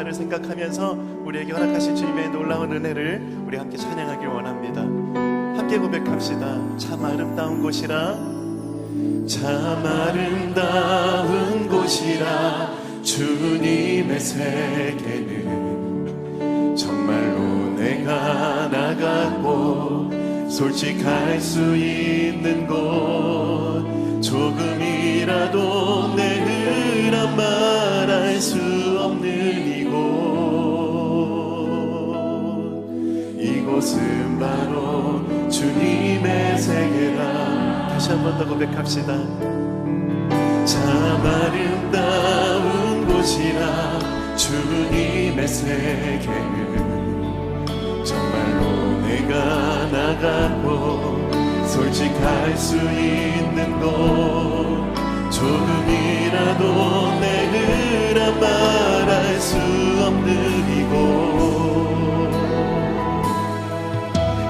역사를 생각하면서 우리에게 허락하신 주님의 놀라운 은혜를 우리 함께 찬양하길 원합니다. 함께 고백합시다. 참 아름다운 곳이라, 참 아름다운 곳이라, 주님의 세계는 정말로 내가 나갔고 솔직할 수 있는 곳, 조금이라도 내 흔한 말할 수 없는 이곳은 바로 주님의 세계라. 다시 한 번 더 고백합시다. 참 아름다운 곳이라, 주님의 세계는 정말로 내가 나가고 솔직할 수 있는 곳, 조금이라도 내 흔한 말할 수 없는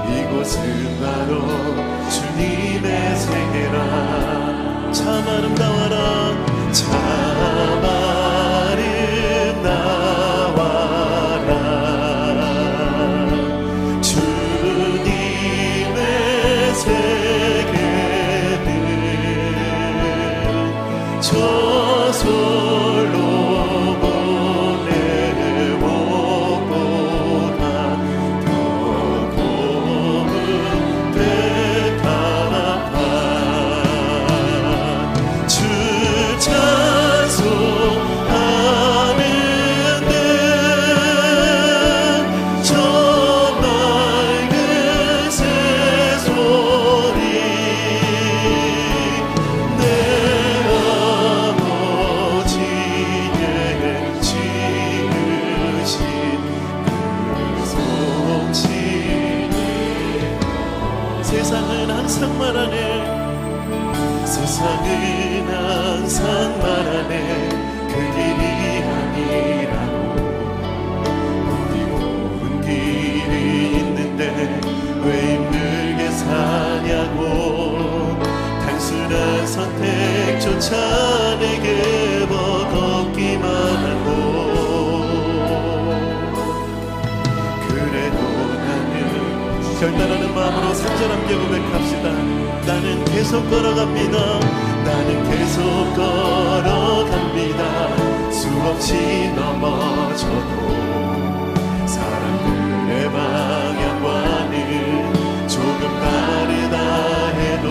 이곳은 바로 주님의 세계라. 참 아름다워라, 참 아름다워라, 주님의 세계는 저솔로 세상은 항상 말하네, 세상은 항상 말하네, 그 길이 아니라고. 우리 옳은 길이 있는데 왜 힘들게 사냐고. 단순한 선택조차 내게 버겁기만 하고. 그래도 나는 결단하는 마음으로 산절함께 고백합시다. 나는 계속 걸어갑니다. 나는 계속 걸어갑니다. 수없이 넘어져도 사람들의 방향과는 조금 다르다 해도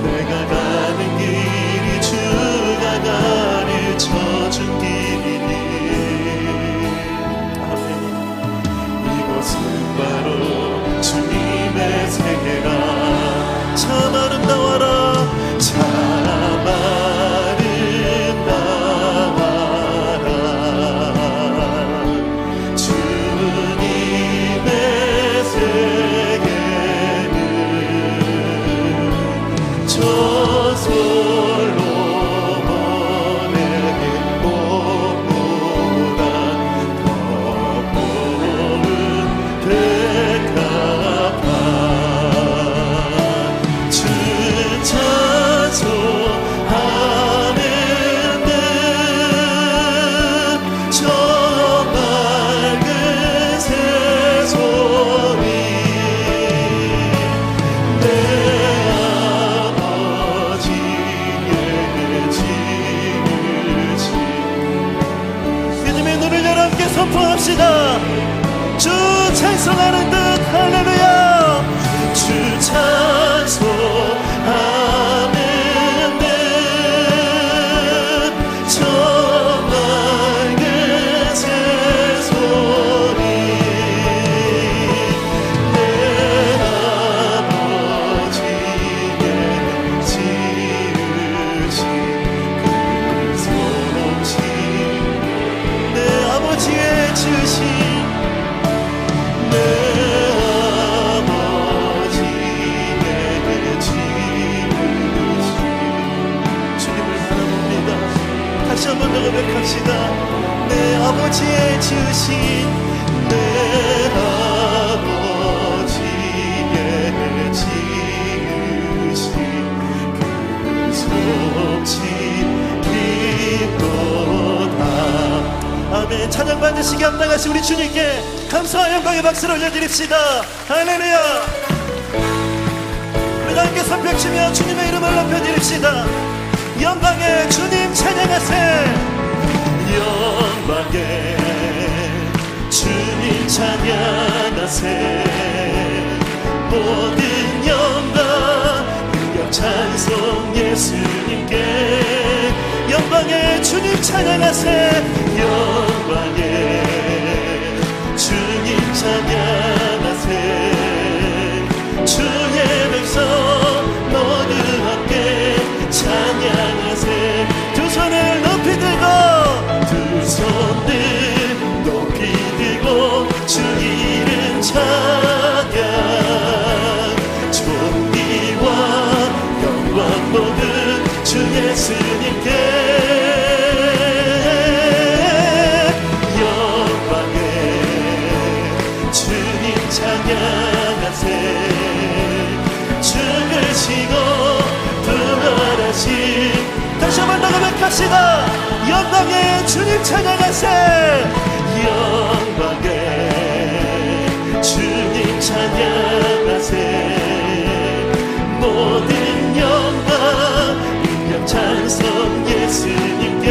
내가 가는 길이 주가 가르쳐준 길이니 이곳은 바로 주님의 세계라. 참 아름다워라, 참 아름다워라, 주님의 세계는 저솔로 선포합시다. 주 찬송하는 듯 할렐루야. 주 찬송하는 듯 저 맑은 새소리 내 아버지의 지으신 그 소식 내 아버지의 주신 내 아버지의 지으신 주님을 바라봅니다. 다시 한 번 더 고백합시다. 내 아버지의 주신 내 아버지의 지으신 그 속지 깊도다. 아멘. 모든 합당하신 우리 주님께 감사와 영광의 박수를 올려드립시다. 할렐루야. 우리 다 함께 선벽치며 주님의 이름을 높여드립시다. 영광의 주님 찬양하세. 영광의 주님 찬양하세. 모든 영광 능력 찬송 예수님께. 영광의 주님 찬양하세. 영광의 주님 찬양하세. 주의 백성 모두 함께 찬양하세. 두 손을 높이 들고 두 손을 높이 들고 주 이름 찬양. 존귀와 영광 모두 주 예수님께. 찬양하세. 죽으시고 부활하신 다시 한번 더 고백합시다. 영광의 주님 찬양하세. 영광의 주님 찬양하세. 모든 영광 능력 찬송 예수님께.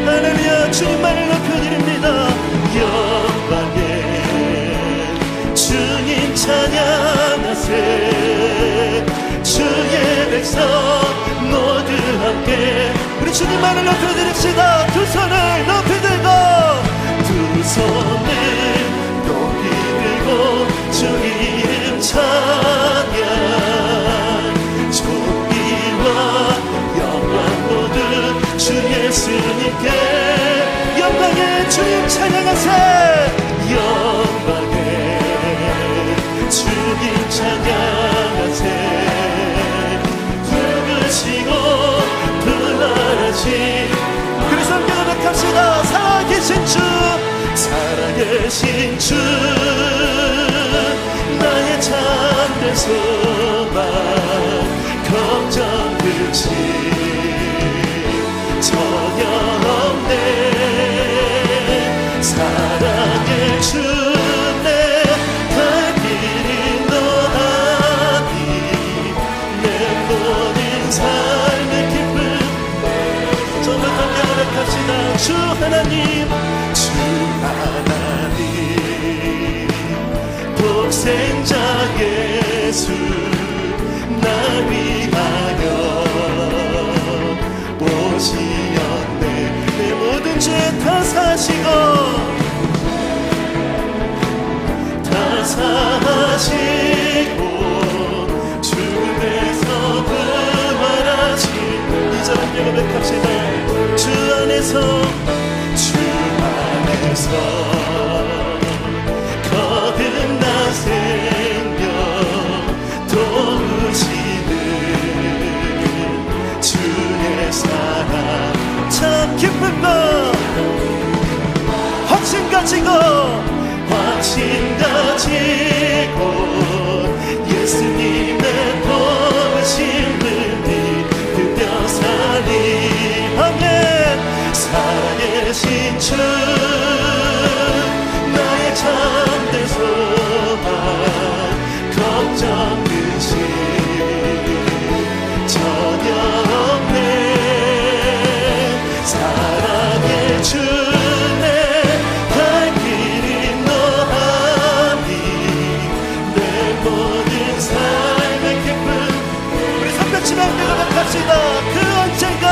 할렐루야. 주님만을 높여드립니다. 영광의 주님 찬양하세. 주의 백성 모두 함께 우리 주님만을 높여드립시다. 두 손을 높이 들고 두 손을 높이 들고 주 이름 찬양. 존귀와 영광 모두 주 예수님께. 영광의 주님 찬양하세. 영광의 주님 찬양하세. 죽으시고 부활하신 그래서 함께 고백합시다. 살아계신 주 살아계신 주 나의 참된 소망 걱정 끝이 전혀 없네. 사랑의 주 주 하나님 주 하나님 독생자 예수 날 위하여 오시었네. 내 모든 죄 다 사시고 다 사시고 죽음에서 부활하신 이제 함께 고백합시다. 주 안에서 거듭난 생명 도우시는 주의 사랑 참 기쁜 것 확신 가지고 예수님의 보배심을 믿으며 살리. 아멘. 살아계신 주 나의 참된 소망 걱정 끝이 전혀 없네. 사랑의 주 내 갈 길 인도하니 내 모든 삶의 기쁨. 우리 선배치면 고백합시다. 그 언젠가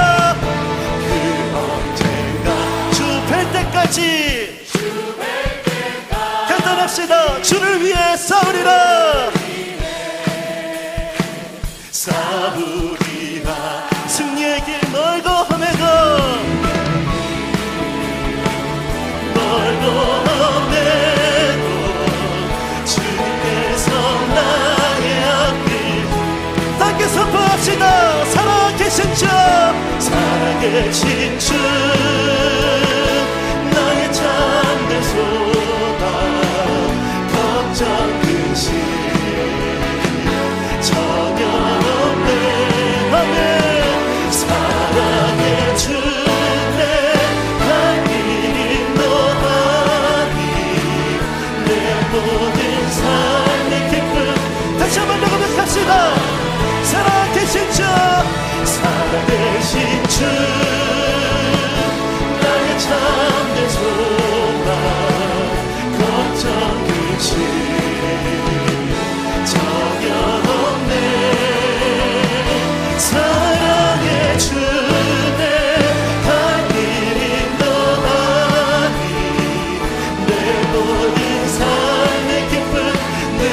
결단합시다. 주를 위해 싸우리라. 싸우리라. 승리의 길 멀고 험해도 주님께서 나의 앞길 함께 선포합시다. 살아계신 주 살아계신 주 나의 참된 소망 걱정 끝이 전혀 없네. 아멘. 사랑의 주내 갈 길 인도하니 고백합시다. 살아계신 주, 살아계신 주, 나의 참된 소망, 걱정 근심 전혀 없네. 사랑의 주내 갈 길이 너하니 내 모든 삶의 기쁨 늘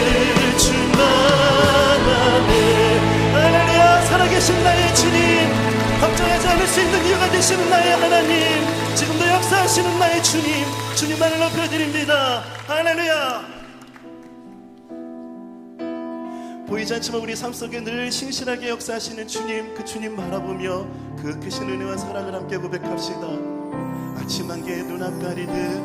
충만하네. 할렐루야. 살아계신 나의 주님, 걱정하지 않을 수 있는 이유가 되시는 나의 하나님, 지금도 역사하시는 나의 주님, 주님만을 높여드립니다. 할렐루야. 보이지 않지만 우리 삶 속에 늘 신실하게 역사하시는 주님, 그 주님 바라보며 그 크신 은혜와 사랑을 함께 고백합시다. 아침 안개의 눈앞 가리듯,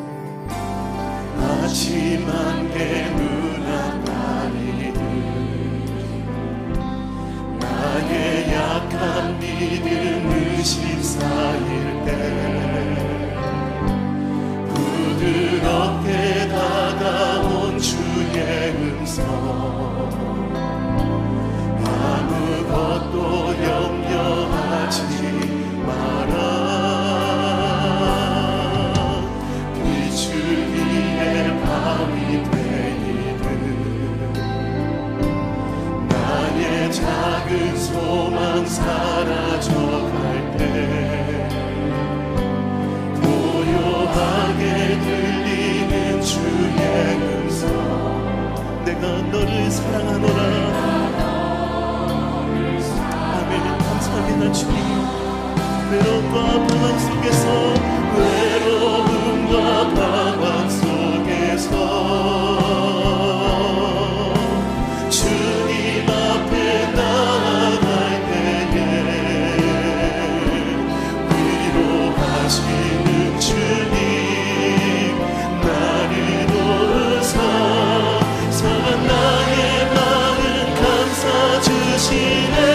아침 안개의 눈앞 가리듯, 나의 약한 믿음 의심 쌓일 때 부드럽게 다가온 주의 음성, 아무것도 염려하지 마라. 빛을 위해 밤이 되이듯 나의 작은 소망 사라져갈 때 고요하게 들리는 주의 음성, 내가 너를 사랑하노라. 감사합니다 주님. 외로움과 방황 속에서, 외로움과 방황 속에서 주님 앞에 나아갈 때에 위로하시는 주님, 나를 도우사 상한 나의 마음 감싸 주시네.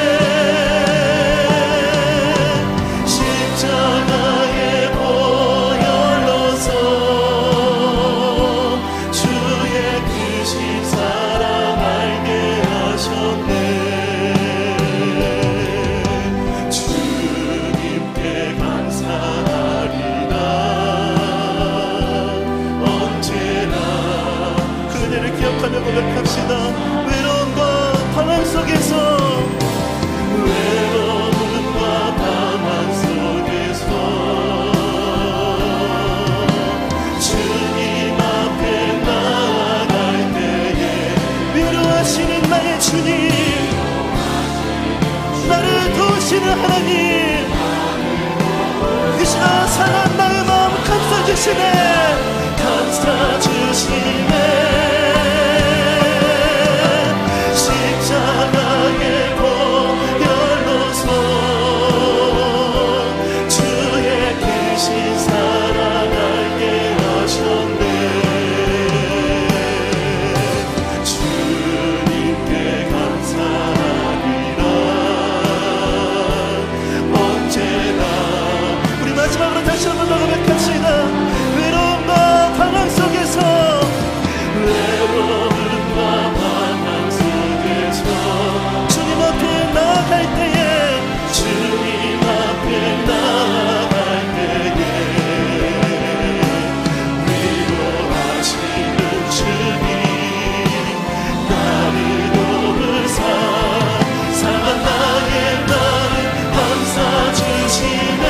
고백합시다. 외로움과 방황 속에서, 외로움과 방황 속에서 주님 앞에 나아갈 때에 위로하시는 나의 주님, 나를 도우시는 하나님, 이 시간 상한 나의 마음 감싸주시네. 감싸주시네. 십자가의 보혈로서 주의 크신 사랑 알게 하셨네. 주님께 감사하리라. 언제나 우리 마지막으로 다시 한번 더 고백합시다. 외로움과 방황 속에서, 외로움과 방황 속에서 주님 앞에 나아갈 때에, 주님 앞에 나아갈 때에 위로하시는 주님, 나를 도우사 상한 나의 마음 감싸 주시네.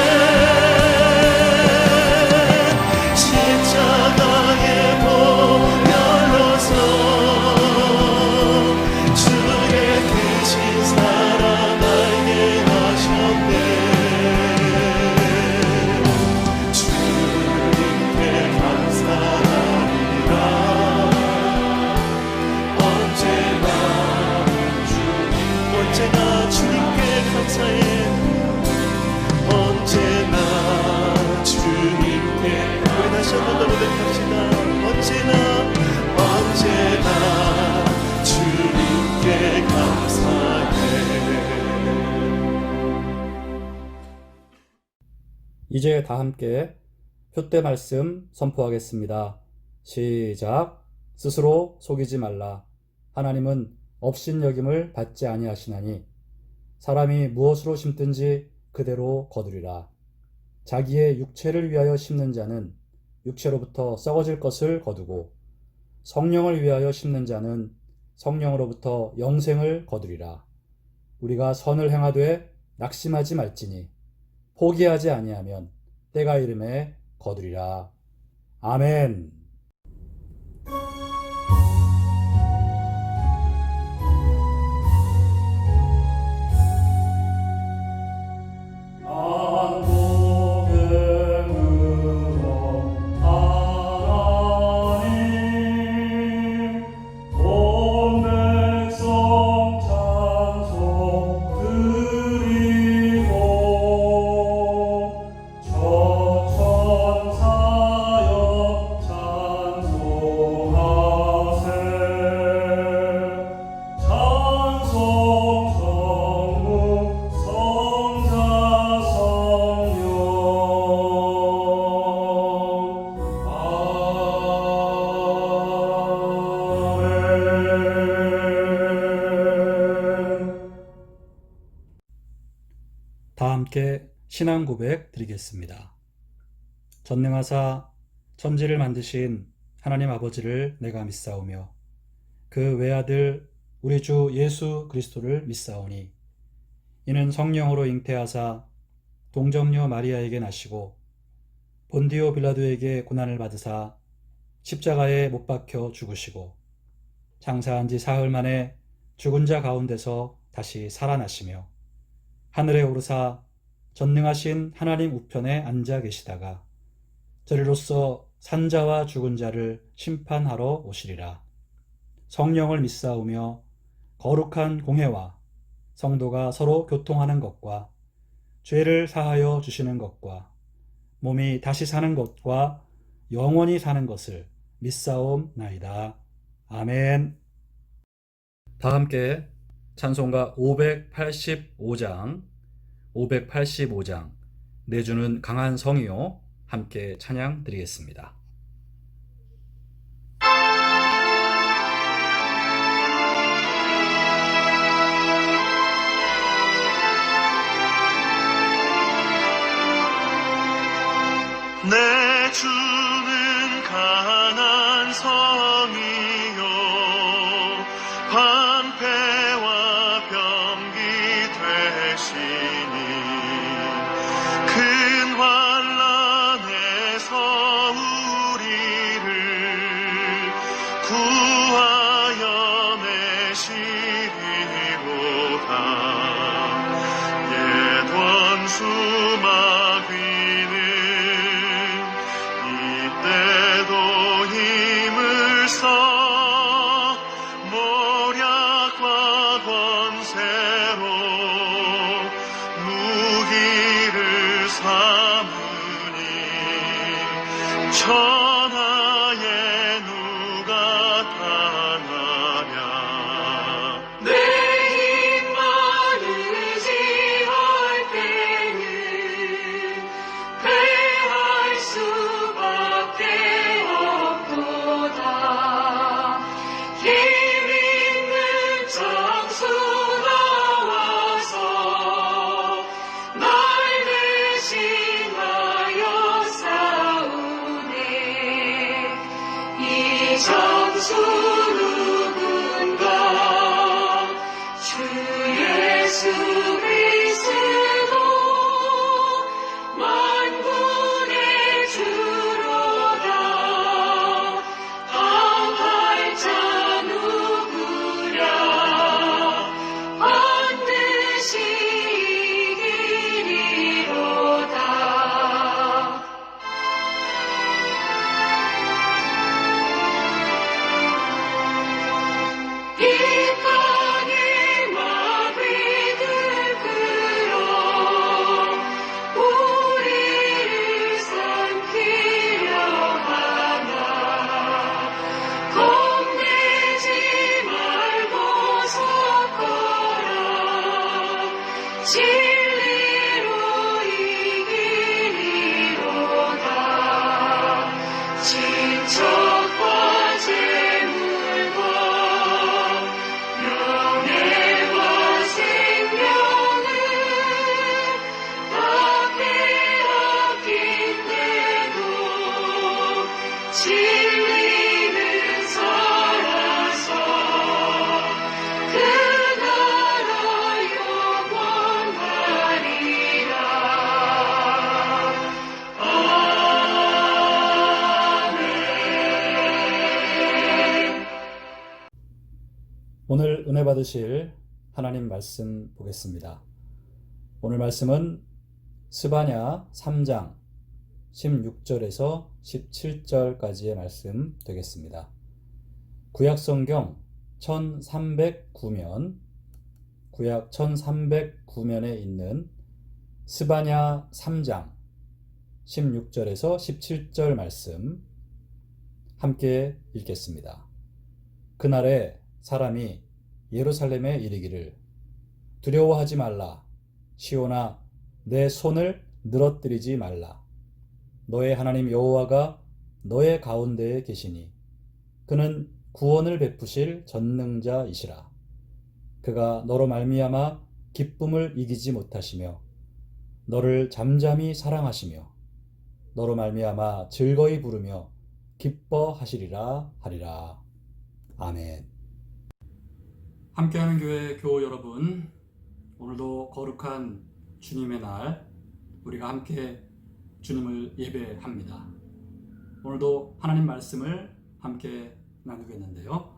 십자가의 보혈로서 주의 크신 사랑 알게 하셨네. 주님께 감사하리라. 언제나 주님께 감사해. 언제나 주님께. 우리 다시 한번 더 고백합시다. 언제나 주님께 감사해. 이제 다 함께 표대 말씀 선포하겠습니다. 시작. 스스로 속이지 말라. 하나님은 업신여김을 받지 아니하시나니 사람이 무엇으로 심든지 그대로 거두리라. 자기의 육체를 위하여 심는 자는 육체로부터 썩어질 것을 거두고 성령을 위하여 심는 자는 성령으로부터 영생을 거두리라. 우리가 선을 행하되 낙심하지 말지니 포기하지 아니하면 때가 이름에 거두리라. 아멘. 다 함께 신앙 고백 드리겠습니다. 전능하사 천지를 만드신 하나님 아버지를 내가 믿사오며 그 외아들 우리 주 예수 그리스도를 믿사오니 이는 성령으로 잉태하사 동정녀 마리아에게 나시고 본디오 빌라도에게 고난을 받으사 십자가에 못 박혀 죽으시고 장사한 지 사흘 만에 죽은 자 가운데서 다시 살아나시며 하늘에 오르사 전능하신 하나님 우편에 앉아 계시다가 저리로서 산자와 죽은 자를 심판하러 오시리라. 성령을 믿사오며 거룩한 공회와 성도가 서로 교통하는 것과 죄를 사하여 주시는 것과 몸이 다시 사는 것과 영원히 사는 것을 믿사옵나이다. 아멘. 다 함께 찬송가 585장 내주는 강한 성이요 함께 찬양 드리겠습니다. 내주는 강한 성이요 방패와 병기 되시니 큰 환난에서 우리를 구하여 내시리로다. 옛 원수 마귀는 이때도 힘을 써 모략과 권세로 무기를 삼으니 천하에 누가 당하랴. 내 힘 많으지 할 때는 패할 수밖에 없도다. 힘 있는 장수 나와서 날 대신하여 싸우네. 이 장수 누군가 주 예수 그리스도 만군의 주로다. 당할 자 누구랴. 반드시 이기리로다. 이 땅의 마귀들 끌어 우리를 삼키려 하나. 겁내지 말고 섰거라. 진리로 이기리로다. 친척과 재물과 은혜 받으실 하나님 말씀 보겠습니다. 오늘 말씀은 스바냐 3장 16절에서 17절까지의 말씀 되겠습니다. 구약성경 1309면, 구약 1309면에 있는 스바냐 3장 16절에서 17절 말씀 함께 읽겠습니다. 그날에 사람이 예루살렘에 이르기를 두려워하지 말라. 시온아, 내 손을 늘어뜨리지 말라. 너의 하나님 여호와가 너의 가운데에 계시니 그는 구원을 베푸실 전능자이시라. 그가 너로 말미암아 기쁨을 이기지 못하시며 너를 잠잠히 사랑하시며 너로 말미암아 즐거이 부르며 기뻐하시리라 하리라. 아멘. 함께하는 교회 교우 여러분, 오늘도 거룩한 주님의 날 우리가 함께 주님을 예배합니다. 오늘도 하나님 말씀을 함께 나누겠는데요.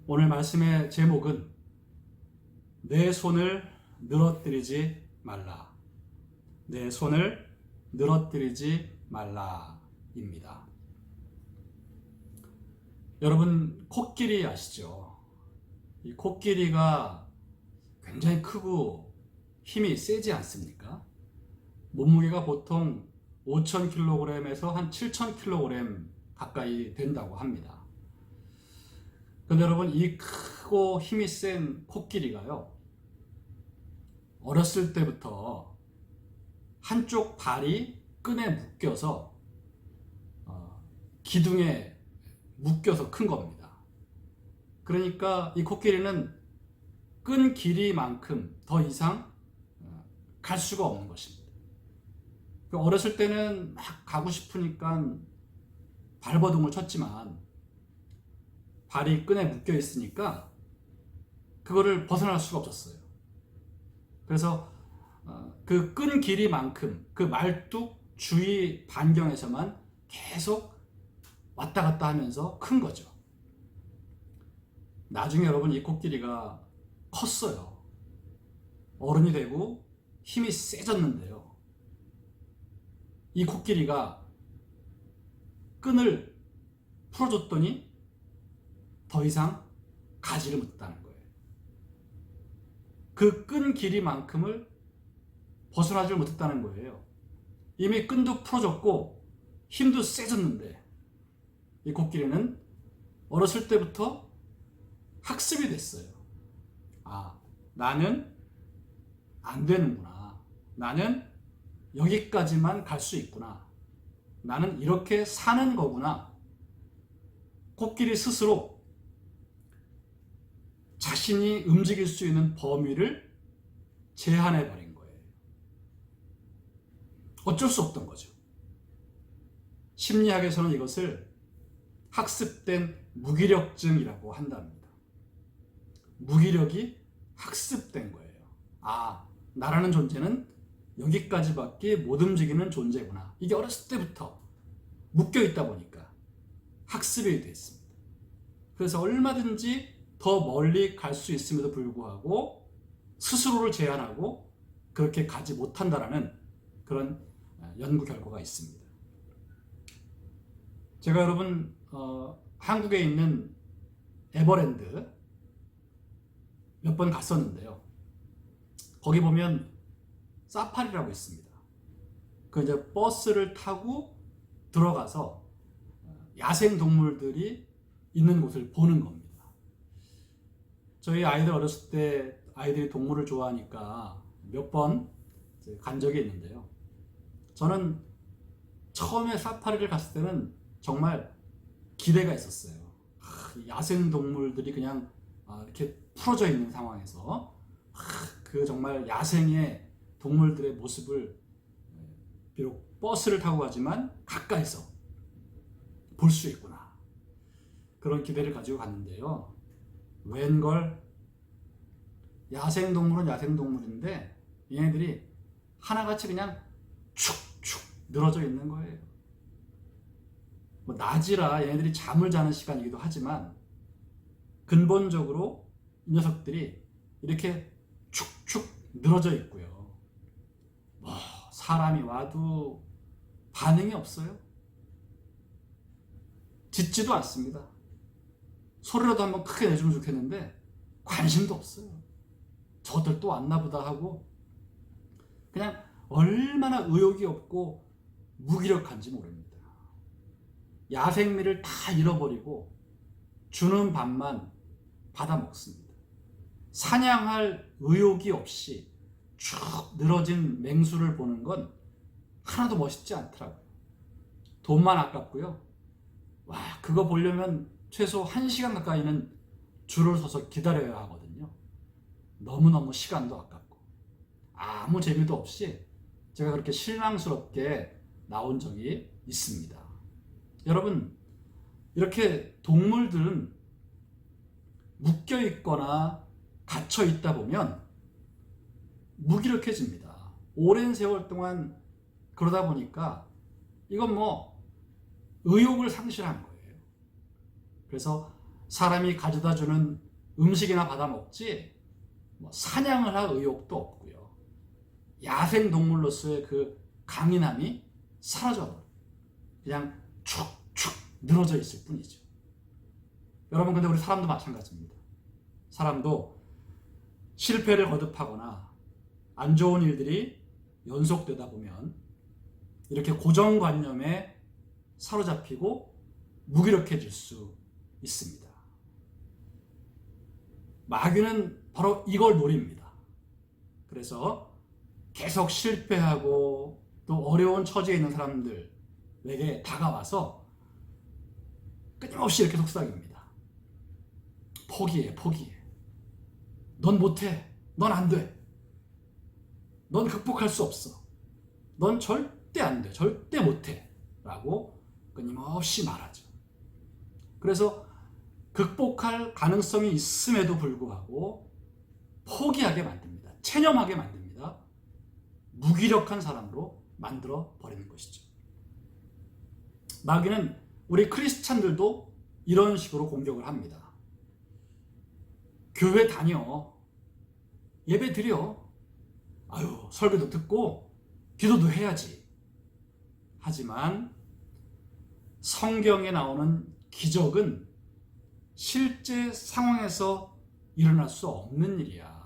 오늘 말씀의 제목은 내 손을 늘어뜨리지 말라. 내 손을 늘어뜨리지 말라입니다. 여러분, 코끼리 아시죠? 이 코끼리가 굉장히 크고 힘이 세지 않습니까? 몸무게가 보통 5,000kg에서 한 7,000kg 가까이 된다고 합니다. 그런데 여러분, 이 크고 힘이 센 코끼리가요, 어렸을 때부터 한쪽 발이 끈에 묶여서 기둥에 묶여서 큰 겁니다. 그러니까 이 코끼리는 끈 길이만큼 더 이상 갈 수가 없는 것입니다. 어렸을 때는 막 가고 싶으니까 발버둥을 쳤지만 발이 끈에 묶여 있으니까 그거를 벗어날 수가 없었어요. 그래서 그 끈 길이만큼 그 말뚝 주위 반경에서만 계속 왔다 갔다 하면서 큰 거죠. 나중에 여러분, 이 코끼리가 컸어요. 어른이 되고 힘이 세졌는데요, 이 코끼리가 끈을 풀어줬더니 더 이상 가지를 못했다는 거예요. 그 끈 길이만큼을 벗어나지 못했다는 거예요. 이미 끈도 풀어졌고 힘도 세졌는데 이 코끼리는 어렸을 때부터 학습이 됐어요. 아, 나는 안 되는구나. 나는 여기까지만 갈 수 있구나. 나는 이렇게 사는 거구나. 코끼리 스스로 자신이 움직일 수 있는 범위를 제한해 버린 거예요. 어쩔 수 없던 거죠. 심리학에서는 이것을 학습된 무기력증이라고 한답니다. 무기력이 학습된 거예요. 아, 나라는 존재는 여기까지밖에 못 움직이는 존재구나. 이게 어렸을 때부터 묶여 있다 보니까 학습이 됐습니다. 그래서 얼마든지 더 멀리 갈 수 있음에도 불구하고 스스로를 제한하고 그렇게 가지 못한다라는 그런 연구 결과가 있습니다. 제가 여러분, 한국에 있는 에버랜드 몇 번 갔었는데요. 거기 보면 사파리라고 있습니다. 그 이제 버스를 타고 들어가서 야생 동물들이 있는 곳을 보는 겁니다. 저희 아이들 어렸을 때 아이들이 동물을 좋아하니까 몇 번 간 적이 있는데요. 저는 처음에 사파리를 갔을 때는 정말 기대가 있었어요. 야생 동물들이 그냥 이렇게 풀어져 있는 상황에서 그 정말 야생의 동물들의 모습을 비록 버스를 타고 가지만 가까이서 볼 수 있구나. 그런 기대를 가지고 갔는데요. 웬걸 야생동물은 야생동물인데 얘네들이 하나같이 그냥 축축 늘어져 있는 거예요. 낮이라 얘네들이 잠을 자는 시간이기도 하지만 근본적으로 이 녀석들이 이렇게 축축 늘어져 있고요. 뭐 사람이 와도 반응이 없어요. 짖지도 않습니다. 소리라도 한번 크게 내주면 좋겠는데 관심도 없어요. 저들 또 왔나 보다 하고 그냥 얼마나 의욕이 없고 무기력한지 모릅니다. 야생미를 다 잃어버리고 주는 밥만 받아 먹습니다. 사냥할 의욕이 없이 쭉 늘어진 맹수를 보는 건 하나도 멋있지 않더라고요. 돈만 아깝고요. 와, 그거 보려면 최소 1시간 가까이는 줄을 서서 기다려야 하거든요. 너무너무 시간도 아깝고 아무 재미도 없이 제가 그렇게 실망스럽게 나온 적이 있습니다. 여러분, 이렇게 동물들은 묶여 있거나 갇혀 있다 보면 무기력해집니다. 오랜 세월 동안 그러다 보니까 이건 뭐 의욕을 상실한 거예요. 그래서 사람이 가져다 주는 음식이나 받아 먹지 뭐 사냥을 할 의욕도 없고요. 야생 동물로서의 그 강인함이 사라져버려요. 그냥 축축 늘어져 있을 뿐이죠. 여러분, 근데 우리 사람도 마찬가지입니다. 사람도 실패를 거듭하거나 안 좋은 일들이 연속되다 보면 이렇게 고정관념에 사로잡히고 무기력해질 수 있습니다. 마귀는 바로 이걸 노립니다. 그래서 계속 실패하고 또 어려운 처지에 있는 사람들에게 다가와서 끊임없이 이렇게 속삭입니다. 포기해, 포기해. 넌 못해. 넌 안 돼. 넌 극복할 수 없어. 넌 절대 안 돼. 절대 못해. 라고 끊임없이 말하죠. 그래서 극복할 가능성이 있음에도 불구하고 포기하게 만듭니다. 체념하게 만듭니다. 무기력한 사람으로 만들어 버리는 것이죠. 마귀는 우리 크리스찬들도 이런 식으로 공격을 합니다. 교회 다녀. 예배 드려. 아유, 설교도 듣고 기도도 해야지. 하지만 성경에 나오는 기적은 실제 상황에서 일어날 수 없는 일이야.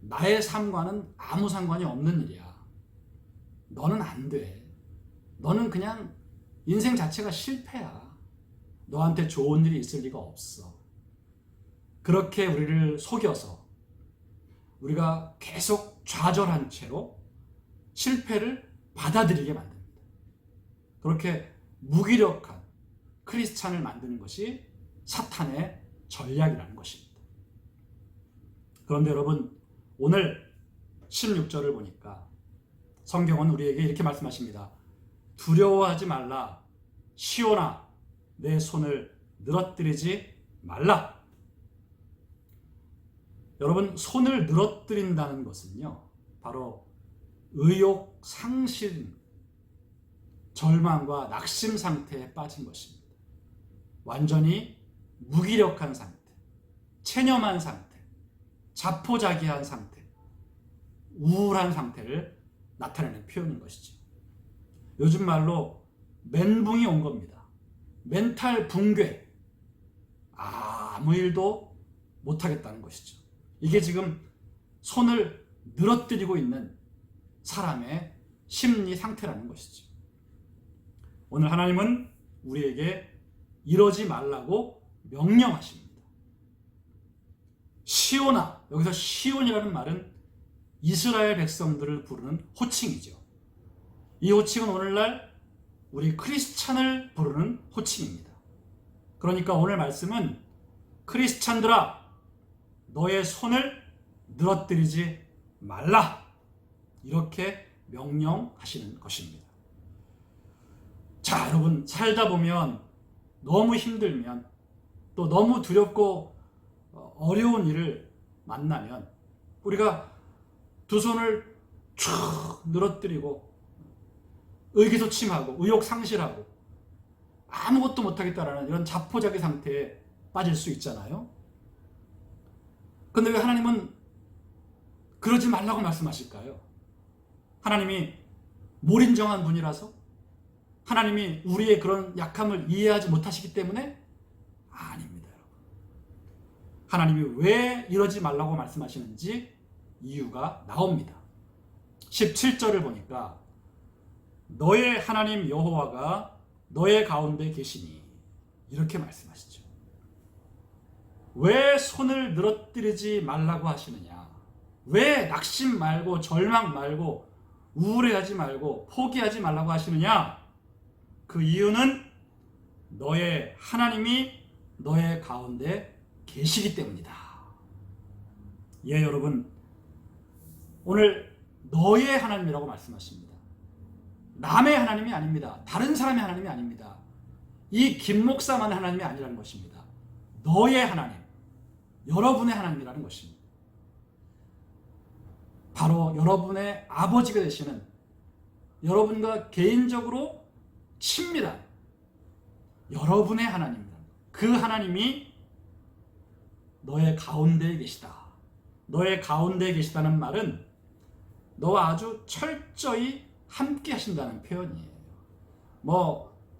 나의 삶과는 아무 상관이 없는 일이야. 너는 안 돼. 너는 그냥 인생 자체가 실패야. 너한테 좋은 일이 있을 리가 없어. 그렇게 우리를 속여서 우리가 계속 좌절한 채로 실패를 받아들이게 만듭니다. 그렇게 무기력한 크리스찬을 만드는 것이 사탄의 전략이라는 것입니다. 그런데 여러분, 오늘 16절을 보니까 성경은 우리에게 이렇게 말씀하십니다. 두려워하지 말라. 시온아, 내 손을 늘어뜨리지 말라. 여러분, 손을 늘어뜨린다는 것은요, 바로 의욕 상실, 절망과 낙심 상태에 빠진 것입니다. 완전히 무기력한 상태, 체념한 상태, 자포자기한 상태, 우울한 상태를 나타내는 표현인 것이죠. 요즘 말로 멘붕이 온 겁니다. 멘탈 붕괴, 아무 일도 못하겠다는 것이죠. 이게 지금 손을 늘어뜨리고 있는 사람의 심리 상태라는 것이죠. 오늘 하나님은 우리에게 이러지 말라고 명령하십니다. 시온아, 여기서 시온이라는 말은 이스라엘 백성들을 부르는 호칭이죠. 이 호칭은 오늘날 우리 크리스찬을 부르는 호칭입니다. 그러니까 오늘 말씀은 크리스찬들아, 너의 손을 늘어뜨리지 말라, 이렇게 명령하시는 것입니다. 자, 여러분, 살다 보면 너무 힘들면 또 너무 두렵고 어려운 일을 만나면 우리가 두 손을 쭉 늘어뜨리고 의기소침하고 의욕 상실하고 아무것도 못하겠다라는 이런 자포자기 상태에 빠질 수 있잖아요. 근데 왜 하나님은 그러지 말라고 말씀하실까요? 하나님이 몰인정한 분이라서? 하나님이 우리의 그런 약함을 이해하지 못하시기 때문에? 아닙니다, 여러분. 하나님이 왜 이러지 말라고 말씀하시는지 이유가 나옵니다. 17절을 보니까 너의 하나님 여호와가 너의 가운데 계시니 이렇게 말씀하시죠. 왜 손을 늘어뜨리지 말라고 하시느냐? 왜 낙심 말고 절망 말고 우울해하지 말고 포기하지 말라고 하시느냐? 그 이유는 너의 하나님이 너의 가운데 계시기 때문이다. 예, 여러분, 오늘 너의 하나님이라고 말씀하십니다. 남의 하나님이 아닙니다. 다른 사람의 하나님이 아닙니다. 이 김 목사만의 하나님이 아니라는 것입니다. 너의 하나님, 여러분의 하나님이라는 것입니다. 바로 여러분의 아버지가 되시는, 여러분과 개인적으로 친밀한 여러분의 하나님입니다. 그 하나님이 너의 가운데에 계시다. 너의 가운데에 계시다는 말은 너와 아주 철저히 함께 하신다는 표현이에요.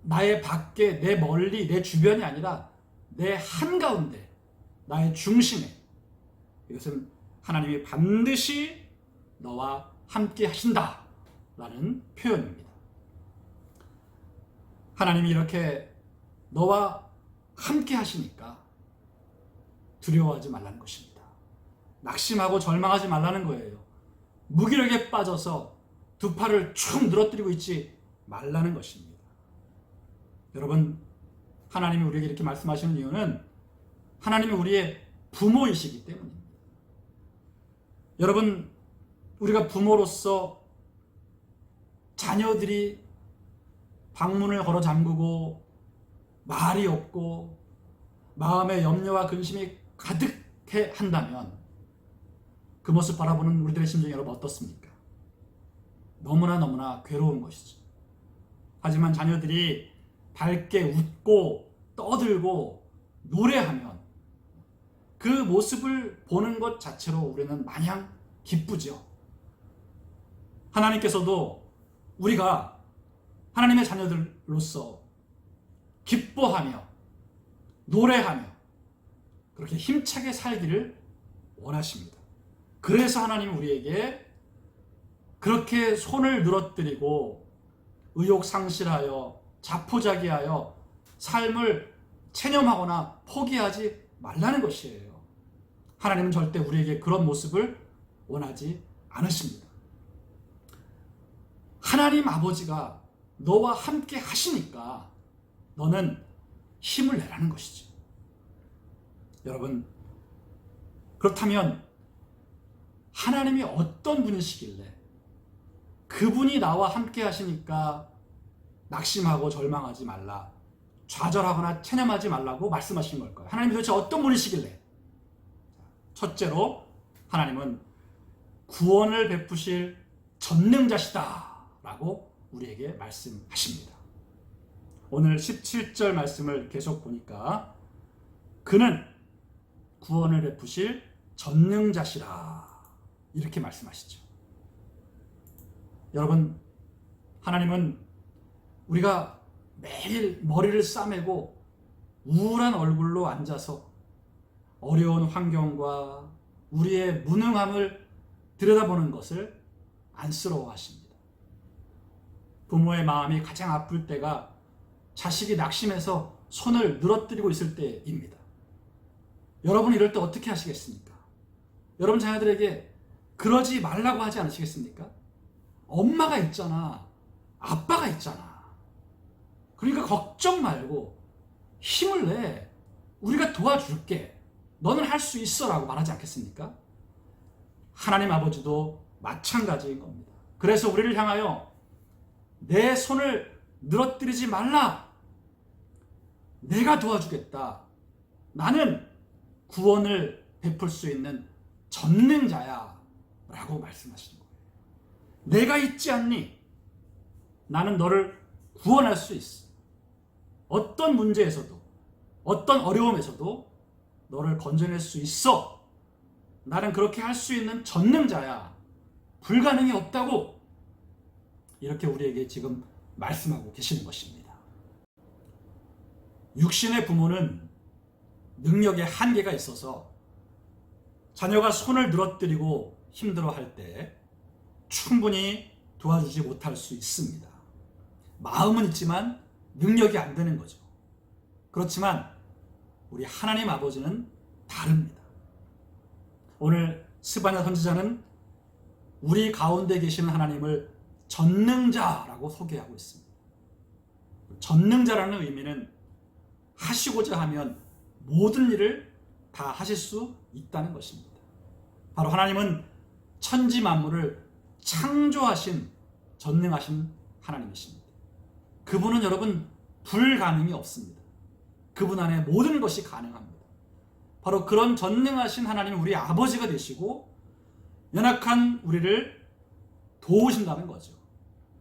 나의 밖에, 내 멀리, 내 주변이 아니라 내 한가운데, 나의 중심에, 이것은 하나님이 반드시 너와 함께 하신다라는 표현입니다. 하나님이 이렇게 너와 함께 하시니까 두려워하지 말라는 것입니다. 낙심하고 절망하지 말라는 거예요. 무기력에 빠져서 두 팔을 축 늘어뜨리고 있지 말라는 것입니다. 여러분, 하나님이 우리에게 이렇게 말씀하시는 이유는 하나님이 우리의 부모이시기 때문입니다. 여러분, 우리가 부모로서 자녀들이 방문을 걸어 잠그고 말이 없고 마음에 염려와 근심이 가득해 한다면 그 모습 바라보는 우리들의 심정이 여러분 어떻습니까? 너무나 괴로운 것이죠. 하지만 자녀들이 밝게 웃고 떠들고 노래하면 그 모습을 보는 것 자체로 우리는 마냥 기쁘죠. 하나님께서도 우리가 하나님의 자녀들로서 기뻐하며 노래하며 그렇게 힘차게 살기를 원하십니다. 그래서 하나님은 우리에게 그렇게 손을 늘어뜨리고 의욕상실하여 자포자기하여 삶을 체념하거나 포기하지 말라는 것이에요. 하나님은 절대 우리에게 그런 모습을 원하지 않으십니다. 하나님 아버지가 너와 함께 하시니까 너는 힘을 내라는 것이죠. 여러분, 그렇다면 하나님이 어떤 분이시길래 그분이 나와 함께 하시니까 낙심하고 절망하지 말라, 좌절하거나 체념하지 말라고 말씀하신 걸까요? 하나님이 도대체 어떤 분이시길래? 첫째로 하나님은 구원을 베푸실 전능자시다 라고 우리에게 말씀하십니다. 오늘 17절 말씀을 계속 보니까 그는 구원을 베푸실 전능자시라 이렇게 말씀하시죠. 여러분, 하나님은 우리가 매일 머리를 싸매고 우울한 얼굴로 앉아서 어려운 환경과 우리의 무능함을 들여다보는 것을 안쓰러워하십니다. 부모의 마음이 가장 아플 때가 자식이 낙심해서 손을 늘어뜨리고 있을 때입니다. 여러분 이럴 때 어떻게 하시겠습니까? 여러분 자녀들에게 그러지 말라고 하지 않으시겠습니까? 엄마가 있잖아, 아빠가 있잖아. 그러니까 걱정 말고 힘을 내. 우리가 도와줄게. 너는 할 수 있어 라고 말하지 않겠습니까? 하나님 아버지도 마찬가지인 겁니다. 그래서 우리를 향하여 내 손을 늘어뜨리지 말라. 내가 도와주겠다. 나는 구원을 베풀 수 있는 전능자야 라고 말씀하시는 거예요. 내가 있지 않니? 나는 너를 구원할 수 있어. 어떤 문제에서도 어떤 어려움에서도 너를 건져낼 수 있어 나는 그렇게 할 수 있는 전능자야. 불가능이 없다고 이렇게 우리에게 지금 말씀하고 계시는 것입니다. 육신의 부모는 능력에 한계가 있어서 자녀가 손을 늘어뜨리고 힘들어할 때 충분히 도와주지 못할 수 있습니다. 마음은 있지만 능력이 안 되는 거죠. 그렇지만 우리 하나님 아버지는 다릅니다. 오늘 스바냐 선지자는 우리 가운데 계시는 하나님을 전능자라고 소개하고 있습니다. 전능자라는 의미는 하시고자 하면 모든 일을 다 하실 수 있다는 것입니다. 바로 하나님은 천지 만물을 창조하신 전능하신 하나님이십니다. 그분은 여러분 불가능이 없습니다. 그분 안에 모든 것이 가능합니다. 바로 그런 전능하신 하나님이 우리 아버지가 되시고 연약한 우리를 도우신다는 거죠.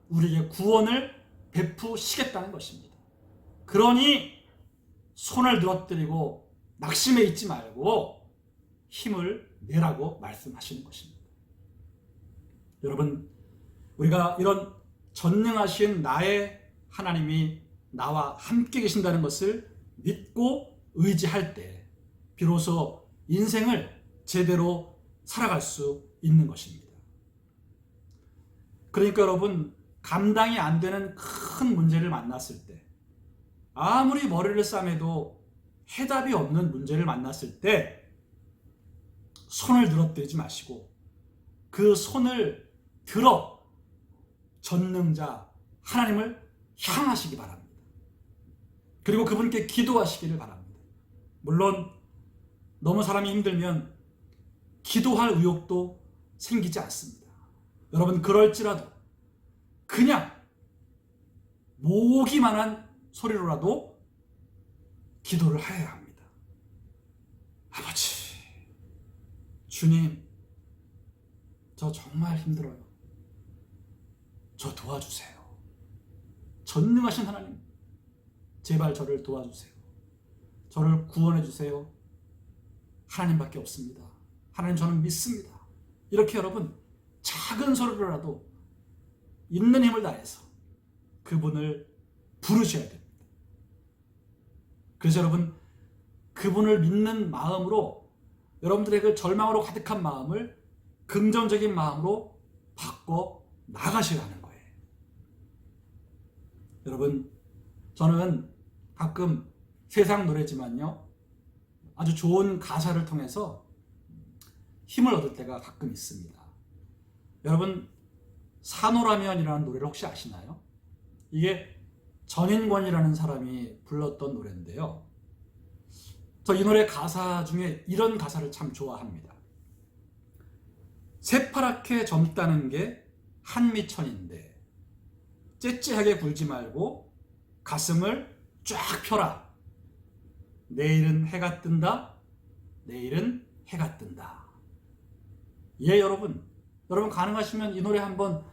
우리에게 구원을 베푸시겠다는 것입니다. 그러니 손을 늘어뜨리고 낙심해 있지 말고 힘을 내라고 말씀하시는 것입니다. 여러분, 우리가 이런 전능하신 나의 하나님이 나와 함께 계신다는 것을 믿고 의지할 때 비로소 인생을 제대로 살아갈 수 있는 것입니다. 그러니까 여러분, 감당이 안 되는 큰 문제를 만났을 때, 아무리 머리를 싸매도 해답이 없는 문제를 만났을 때 손을 늘어뜨리지 마시고 그 손을 들어 전능자 하나님을 향하시기 바랍니다. 그리고 그분께 기도하시기를 바랍니다. 물론 너무 사람이 힘들면 기도할 의욕도 생기지 않습니다. 여러분, 그럴지라도 그냥 모기만한 소리로라도 기도를 해야 합니다. 아버지, 주님, 저 정말 힘들어요. 저 도와주세요. 전능하신 하나님, 제발 저를 도와주세요. 저를 구원해 주세요. 하나님밖에 없습니다. 하나님, 저는 믿습니다. 이렇게 여러분 작은 소리로라도 있는 힘을 다해서 그분을 부르셔야 됩니다. 그래서 여러분, 그분을 믿는 마음으로 여러분들의 그 절망으로 가득한 마음을 긍정적인 마음으로 바꿔 나가셔야 하는 거예요. 여러분, 저는 가끔 세상 노래지만요, 아주 좋은 가사를 통해서 힘을 얻을 때가 가끔 있습니다. 여러분, 산호라면이라는 노래를 혹시 아시나요? 이게 전인권이라는 사람이 불렀던 노래인데요. 저 이 노래 가사 중에 이런 가사를 참 좋아합니다. 새파랗게 젊다는 게 한미천인데 째째하게 굴지 말고 가슴을 쫙 펴라. 내일은 해가 뜬다. 내일은 해가 뜬다. 예, 여러분 가능하시면 이 노래 한번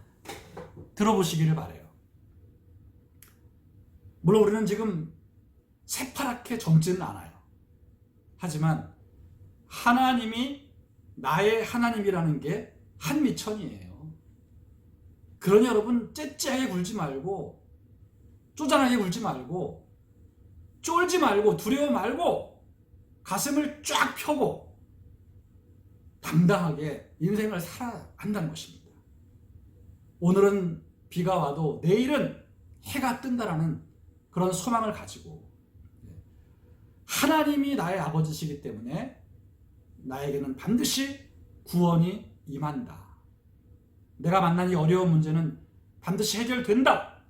들어보시기를 바라요. 물론 우리는 지금 새파랗게 젊지는 않아요. 하지만 하나님이 나의 하나님이라는 게 한미천이에요. 그러니 여러분, 째째하게 굴지 말고 쪼잔하게 굴지 말고 쫄지 말고 두려워 말고 가슴을 쫙 펴고 당당하게 인생을 살아야 한다는 것입니다. 오늘은 비가 와도 내일은 해가 뜬다라는 그런 소망을 가지고, 하나님이 나의 아버지시기 때문에 나에게는 반드시 구원이 임한다. 내가 만난 이 어려운 문제는 반드시 해결된다.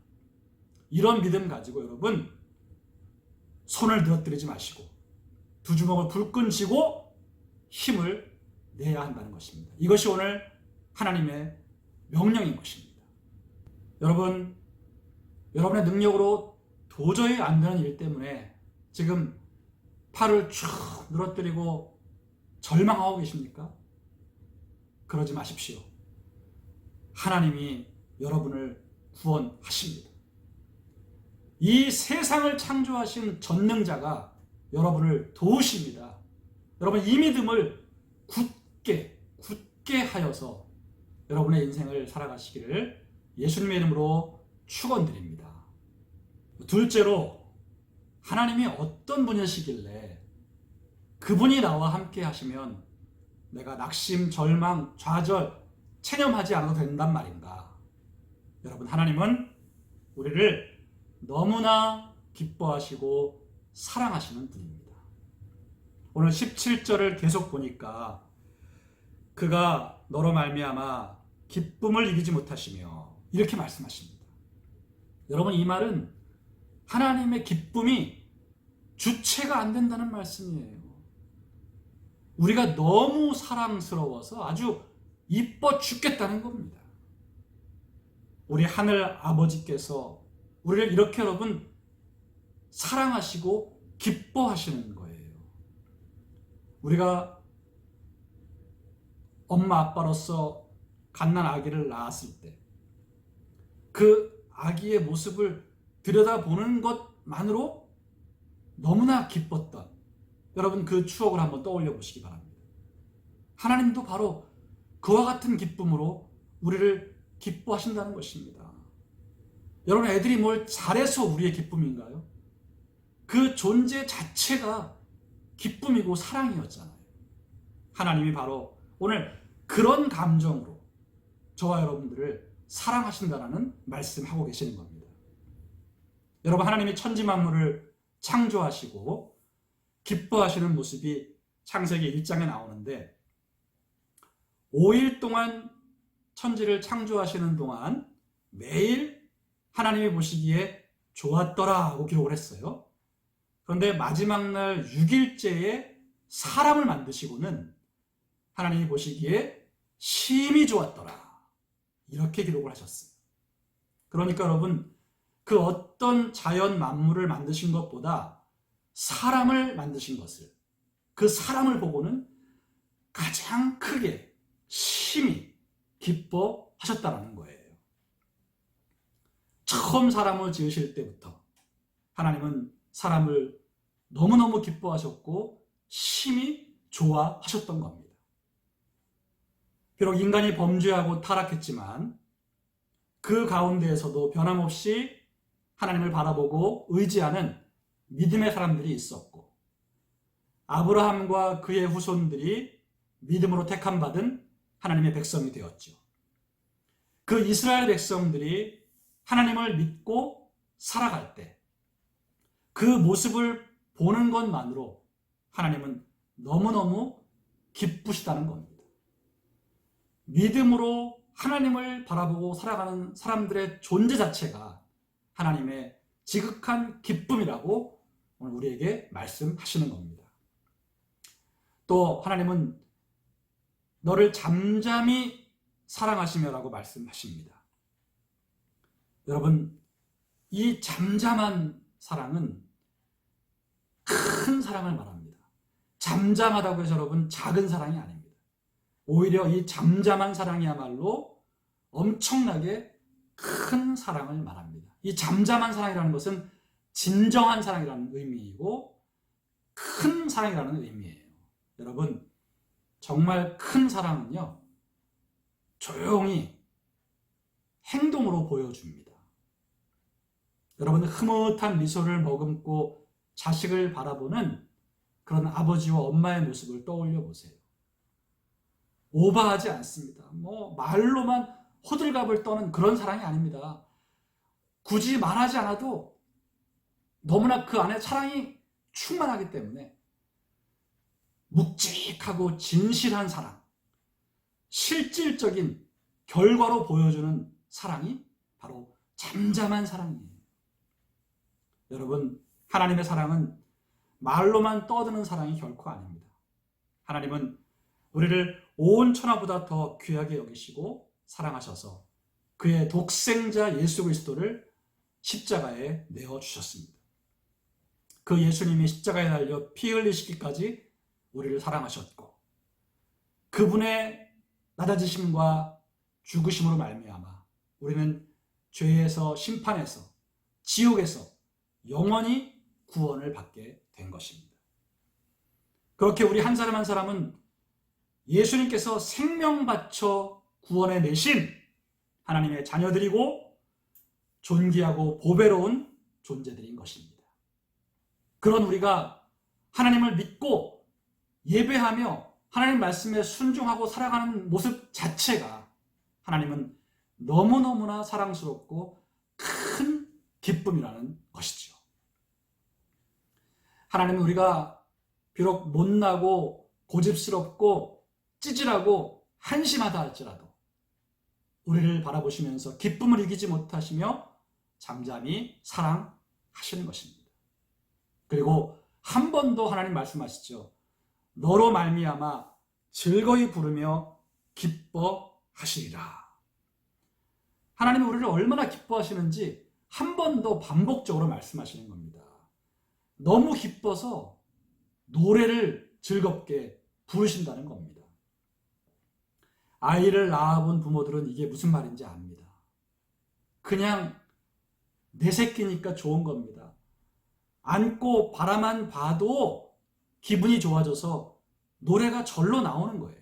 이런 믿음 가지고 여러분, 손을 늘어뜨리지 마시고 두 주먹을 불끈 쥐고 힘을 내야 한다는 것입니다. 이것이 오늘 하나님의 명령인 것입니다. 여러분, 여러분의 능력으로 도저히 안 되는 일 때문에 지금 팔을 쭉 늘어뜨리고 절망하고 계십니까? 그러지 마십시오. 하나님이 여러분을 구원하십니다. 이 세상을 창조하신 전능자가 여러분을 도우십니다. 여러분, 이 믿음을 굳게 하여서 여러분의 인생을 살아가시기를 예수님의 이름으로 축원드립니다. 둘째로, 하나님이 어떤 분이시길래 그분이 나와 함께 하시면 내가 낙심, 절망, 좌절, 체념하지 않아도 된단 말인가? 여러분, 하나님은 우리를 너무나 기뻐하시고 사랑하시는 분입니다. 오늘 17절을 계속 보니까 그가 너로 말미암아 기쁨을 이기지 못하시며 이렇게 말씀하십니다. 여러분, 이 말은 하나님의 기쁨이 주체가 안 된다는 말씀이에요. 우리가 너무 사랑스러워서 아주 이뻐 죽겠다는 겁니다. 우리 하늘 아버지께서 우리를 이렇게 여러분 사랑하시고 기뻐하시는 거예요. 우리가 엄마 아빠로서 갓난 아기를 낳았을 때 그 아기의 모습을 들여다보는 것만으로 너무나 기뻤던 여러분, 그 추억을 한번 떠올려 보시기 바랍니다. 하나님도 바로 그와 같은 기쁨으로 우리를 기뻐하신다는 것입니다. 여러분, 애들이 뭘 잘해서 우리의 기쁨인가요? 그 존재 자체가 기쁨이고 사랑이었잖아요. 하나님이 바로 오늘 그런 감정으로 저와 여러분들을 사랑하신다라는 말씀하고 계시는 겁니다. 여러분, 하나님이 천지 만물을 창조하시고 기뻐하시는 모습이 창세기 1장에 나오는데 5일 동안 천지를 창조하시는 동안 매일 하나님이 보시기에 좋았더라 하고 기록을 했어요. 그런데 마지막 날 6일째에 사람을 만드시고는 하나님이 보시기에 심히 좋았더라 이렇게 기록을 하셨어요. 그러니까 여러분, 그 어떤 자연 만물을 만드신 것보다 사람을 만드신 것을, 그 사람을 보고는 가장 크게 심히 기뻐하셨다는 거예요. 처음 사람을 지으실 때부터 하나님은 사람을 너무너무 기뻐하셨고 심히 좋아하셨던 겁니다. 비록 인간이 범죄하고 타락했지만 그 가운데에서도 변함없이 하나님을 바라보고 의지하는 믿음의 사람들이 있었고, 아브라함과 그의 후손들이 믿음으로 택함받은 하나님의 백성이 되었죠. 그 이스라엘 백성들이 하나님을 믿고 살아갈 때 그 모습을 보는 것만으로 하나님은 너무너무 기쁘시다는 겁니다. 믿음으로 하나님을 바라보고 살아가는 사람들의 존재 자체가 하나님의 지극한 기쁨이라고 오늘 우리에게 말씀하시는 겁니다. 또 하나님은 너를 잠잠히 사랑하시며라고 말씀하십니다. 여러분, 이 잠잠한 사랑은 큰 사랑을 말합니다. 잠잠하다고 해서 여러분 작은 사랑이 아닙니다. 오히려 이 잠잠한 사랑이야말로 엄청나게 큰 사랑을 말합니다. 이 잠잠한 사랑이라는 것은 진정한 사랑이라는 의미이고 큰 사랑이라는 의미예요. 여러분, 정말 큰 사랑은요, 조용히 행동으로 보여줍니다. 여러분, 흐뭇한 미소를 머금고 자식을 바라보는 그런 아버지와 엄마의 모습을 떠올려 보세요. 오버하지 않습니다. 말로만 호들갑을 떠는 그런 사랑이 아닙니다. 굳이 말하지 않아도 너무나 그 안에 사랑이 충만하기 때문에 묵직하고 진실한 사랑, 실질적인 결과로 보여주는 사랑이 바로 잠잠한 사랑이에요. 여러분, 하나님의 사랑은 말로만 떠드는 사랑이 결코 아닙니다. 하나님은 우리를 온 천하보다 더 귀하게 여기시고 사랑하셔서 그의 독생자 예수 그리스도를 십자가에 내어주셨습니다. 그 예수님이 십자가에 달려 피 흘리시기까지 우리를 사랑하셨고, 그분의 낮아지심과 죽으심으로 말미암아 우리는 죄에서, 심판에서, 지옥에서 영원히 구원을 받게 된 것입니다. 그렇게 우리 한 사람 한 사람은 예수님께서 생명 바쳐 구원해 내신 하나님의 자녀들이고 존귀하고 보배로운 존재들인 것입니다. 그런 우리가 하나님을 믿고 예배하며 하나님 말씀에 순종하고 살아가는 모습 자체가 하나님은 너무너무나 사랑스럽고 큰 기쁨이라는 것이죠. 하나님은 우리가 비록 못나고 고집스럽고 찌질하고 한심하다 할지라도 우리를 바라보시면서 기쁨을 이기지 못하시며 잠잠히 사랑하시는 것입니다. 그리고 한 번 더 하나님 말씀하시죠. 너로 말미암아 즐거이 부르며 기뻐하시리라. 하나님은 우리를 얼마나 기뻐하시는지 한 번 더 반복적으로 말씀하시는 겁니다. 너무 기뻐서 노래를 즐겁게 부르신다는 겁니다. 아이를 낳아본 부모들은 이게 무슨 말인지 압니다. 그냥 내 새끼니까 좋은 겁니다. 안고 바라만 봐도 기분이 좋아져서 노래가 절로 나오는 거예요.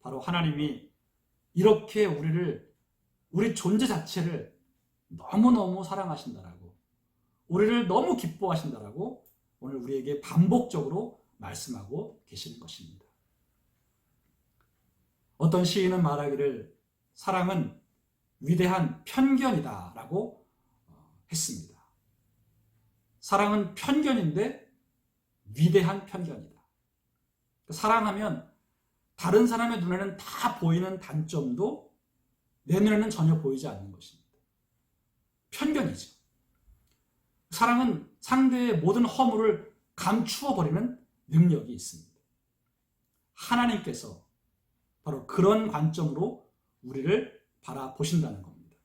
바로 하나님이 이렇게 우리 존재 자체를 너무너무 사랑하신다라고, 우리를 너무 기뻐하신다라고 오늘 우리에게 반복적으로 말씀하고 계시는 것입니다. 어떤 시인은 말하기를 사랑은 위대한 편견이다라고 했습니다. 사랑은 편견인데 위대한 편견이다. 사랑하면 다른 사람의 눈에는 다 보이는 단점도 내 눈에는 전혀 보이지 않는 것입니다. 편견이죠. 사랑은 상대의 모든 허물을 감추어 버리는 능력이 있습니다. 하나님께서 바로 그런 관점으로 우리를 바라보신다는 겁니다.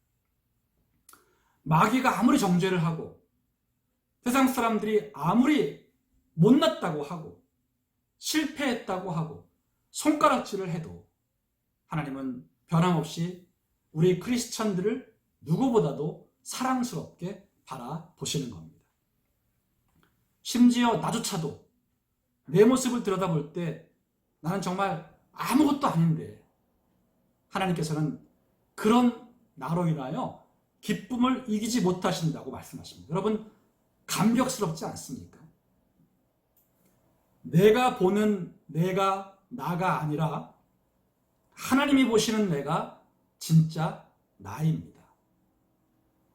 마귀가 아무리 정죄를 하고 세상 사람들이 아무리 못났다고 하고 실패했다고 하고 손가락질을 해도 하나님은 변함없이 우리 크리스천들을 누구보다도 사랑스럽게 바라보시는 겁니다. 심지어 나조차도 내 모습을 들여다볼 때 나는 정말 아무것도 아닌데 하나님께서는 그런 나로 인하여 기쁨을 이기지 못하신다고 말씀하십니다. 여러분, 감격스럽지 않습니까? 내가 보는 내가 나가 아니라 하나님이 보시는 내가 진짜 나입니다.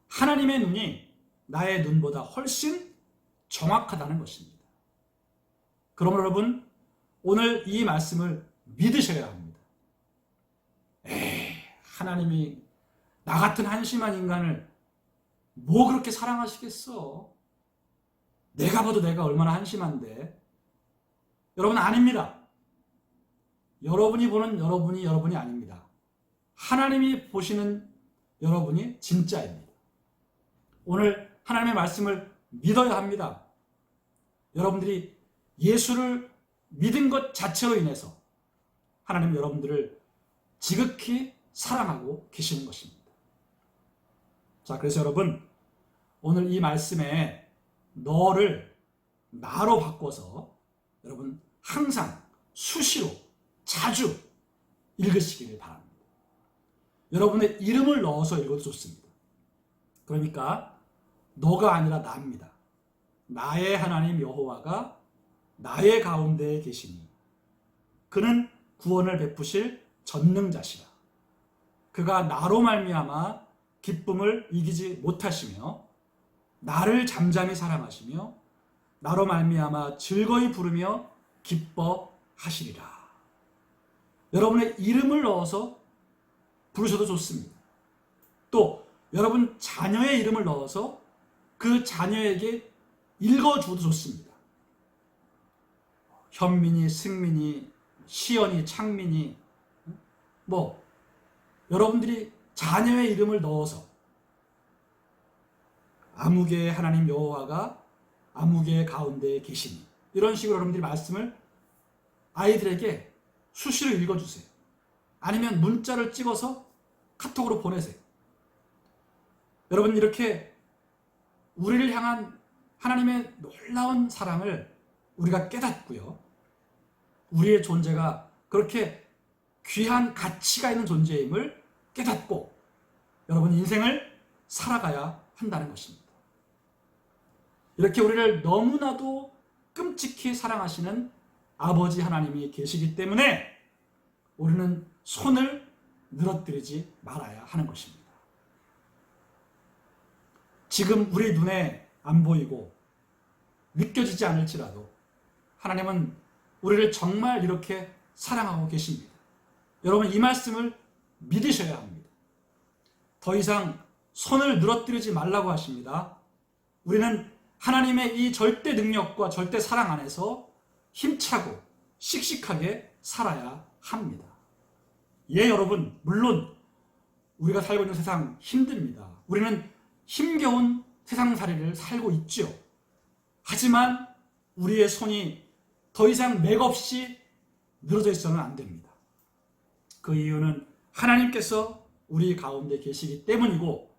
하나님의 눈이 나의 눈보다 훨씬 정확하다는 것입니다. 그러므로 여러분, 오늘 이 말씀을 믿으셔야 합니다. 하나님이 나 같은 한심한 인간을 뭐 그렇게 사랑하시겠어? 내가 봐도 내가 얼마나 한심한데. 여러분, 아닙니다. 여러분이 보는 여러분이 아닙니다. 하나님이 보시는 여러분이 진짜입니다. 오늘 하나님의 말씀을 믿어야 합니다. 여러분들이 예수를 믿은 것 자체로 인해서 하나님은 여러분들을 지극히 사랑하고 계시는 것입니다. 자, 그래서 여러분, 오늘 이 말씀에 너를 나로 바꿔서 여러분 항상 수시로 자주 읽으시기를 바랍니다. 여러분의 이름을 넣어서 읽어도 좋습니다. 그러니까 너가 아니라 나입니다. 나의 하나님 여호와가 나의 가운데에 계시니 그는 구원을 베푸실 전능자시라. 그가 나로 말미암아 기쁨을 이기지 못하시며 나를 잠잠히 사랑하시며 나로 말미암아 즐거이 부르며 기뻐하시리라. 여러분의 이름을 넣어서 부르셔도 좋습니다. 또 여러분 자녀의 이름을 넣어서 그 자녀에게 읽어주어도 좋습니다. 현민이, 승민이, 시연이, 창민이, 여러분들이 자녀의 이름을 넣어서 아무개의 하나님 여호와가 아무개 가운데에 계시니, 이런 식으로 여러분들이 말씀을 아이들에게 수시로 읽어주세요. 아니면 문자를 찍어서 카톡으로 보내세요. 여러분, 이렇게 우리를 향한 하나님의 놀라운 사랑을 우리가 깨닫고요, 우리의 존재가 그렇게 귀한 가치가 있는 존재임을 깨닫고 여러분 인생을 살아가야 한다는 것입니다. 이렇게 우리를 너무나도 끔찍히 사랑하시는 아버지 하나님이 계시기 때문에 우리는 손을 늘어뜨리지 말아야 하는 것입니다. 지금 우리 눈에 안 보이고 느껴지지 않을지라도 하나님은 우리를 정말 이렇게 사랑하고 계십니다. 여러분 이 말씀을 믿으셔야 합니다. 더 이상 손을 늘어뜨리지 말라고 하십니다. 우리는 하나님의 이 절대 능력과 절대 사랑 안에서 힘차고 씩씩하게 살아야 합니다. 예, 여러분, 물론 우리가 살고 있는 세상 힘듭니다. 우리는 힘겨운 세상살이를 살고 있죠. 하지만 우리의 손이 더 이상 맥없이 늘어져 있어서는 안 됩니다. 그 이유는 하나님께서 우리 가운데 계시기 때문이고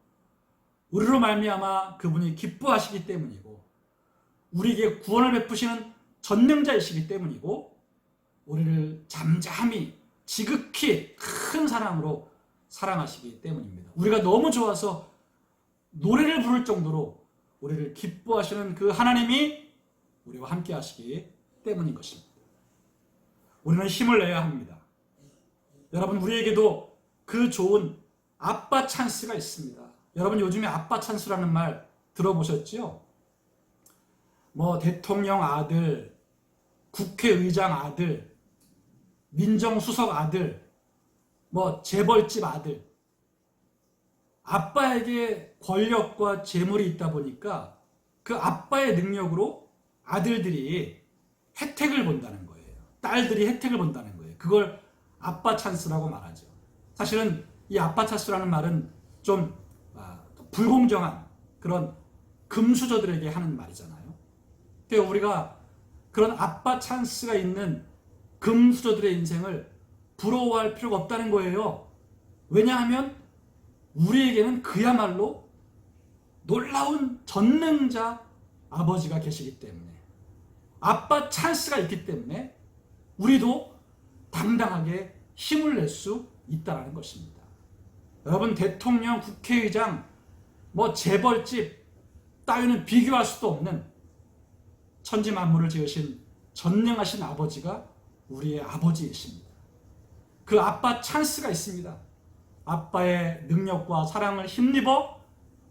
우리로 말미암아 그분이 기뻐하시기 때문이고 우리에게 구원을 베푸시는 전능자이시기 때문이고 우리를 잠잠히 지극히 큰 사랑으로 사랑하시기 때문입니다. 우리가 너무 좋아서 노래를 부를 정도로 우리를 기뻐하시는 그 하나님이 우리와 함께 하시기 때문인 것입니다. 우리는 힘을 내야 합니다. 여러분 우리에게도 그 좋은 아빠 찬스가 있습니다. 여러분 요즘에 아빠 찬스라는 말 들어보셨지요? 뭐 대통령 아들, 국회의장 아들, 민정수석 아들, 뭐 재벌집 아들. 아빠에게 권력과 재물이 있다 보니까 그 아빠의 능력으로 아들들이 혜택을 본다는 거예요. 딸들이 혜택을 본다는 거예요. 그걸 아빠 찬스라고 말하죠. 사실은 이 아빠 찬스라는 말은 좀 불공정한 그런 금수저들에게 하는 말이잖아요. 그러니까 우리가 그런 아빠 찬스가 있는 금수저들의 인생을 부러워할 필요가 없다는 거예요. 왜냐하면 우리에게는 그야말로 놀라운 전능자 아버지가 계시기 때문에 아빠 찬스가 있기 때문에 우리도 당당하게 힘을 낼 수 있다는 것입니다. 여러분 대통령, 국회의장, 뭐 재벌집 따위는 비교할 수도 없는 천지만물을 지으신 전능하신 아버지가 우리의 아버지이십니다. 그 아빠 찬스가 있습니다. 아빠의 능력과 사랑을 힘입어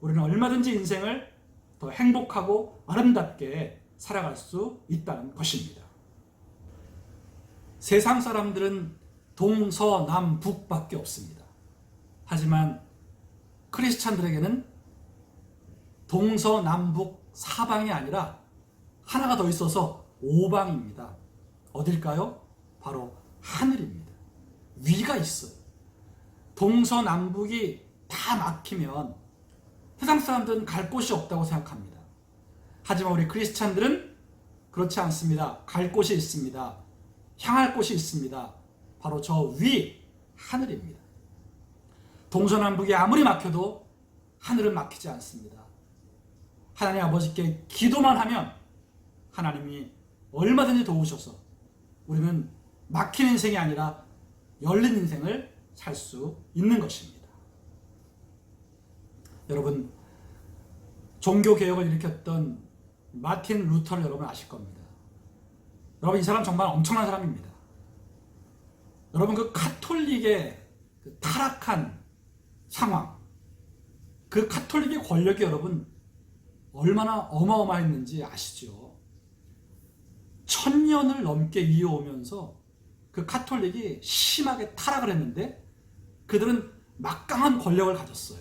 우리는 얼마든지 인생을 더 행복하고 아름답게 살아갈 수 있다는 것입니다. 세상 사람들은 동서남북밖에 없습니다. 하지만 크리스찬들에게는 동서남북 사방이 아니라 하나가 더 있어서 오방입니다. 어딜까요? 바로 하늘입니다. 위가 있어요. 동서남북이 다 막히면 세상 사람들은 갈 곳이 없다고 생각합니다. 하지만 우리 크리스찬들은 그렇지 않습니다. 갈 곳이 있습니다. 향할 곳이 있습니다. 바로 저 위 하늘입니다. 동서남북이 아무리 막혀도 하늘은 막히지 않습니다. 하나님 아버지께 기도만 하면 하나님이 얼마든지 도우셔서 우리는 막힌 인생이 아니라 열린 인생을 살 수 있는 것입니다. 여러분 종교개혁을 일으켰던 마틴 루터를 여러분 아실 겁니다. 여러분 이 사람 정말 엄청난 사람입니다. 여러분 그 카톨릭의 그 타락한 상황, 그 카톨릭의 권력이 여러분 얼마나 어마어마했는지 아시죠? 1000년을 넘게 이어오면서 그 카톨릭이 심하게 타락을 했는데 그들은 막강한 권력을 가졌어요.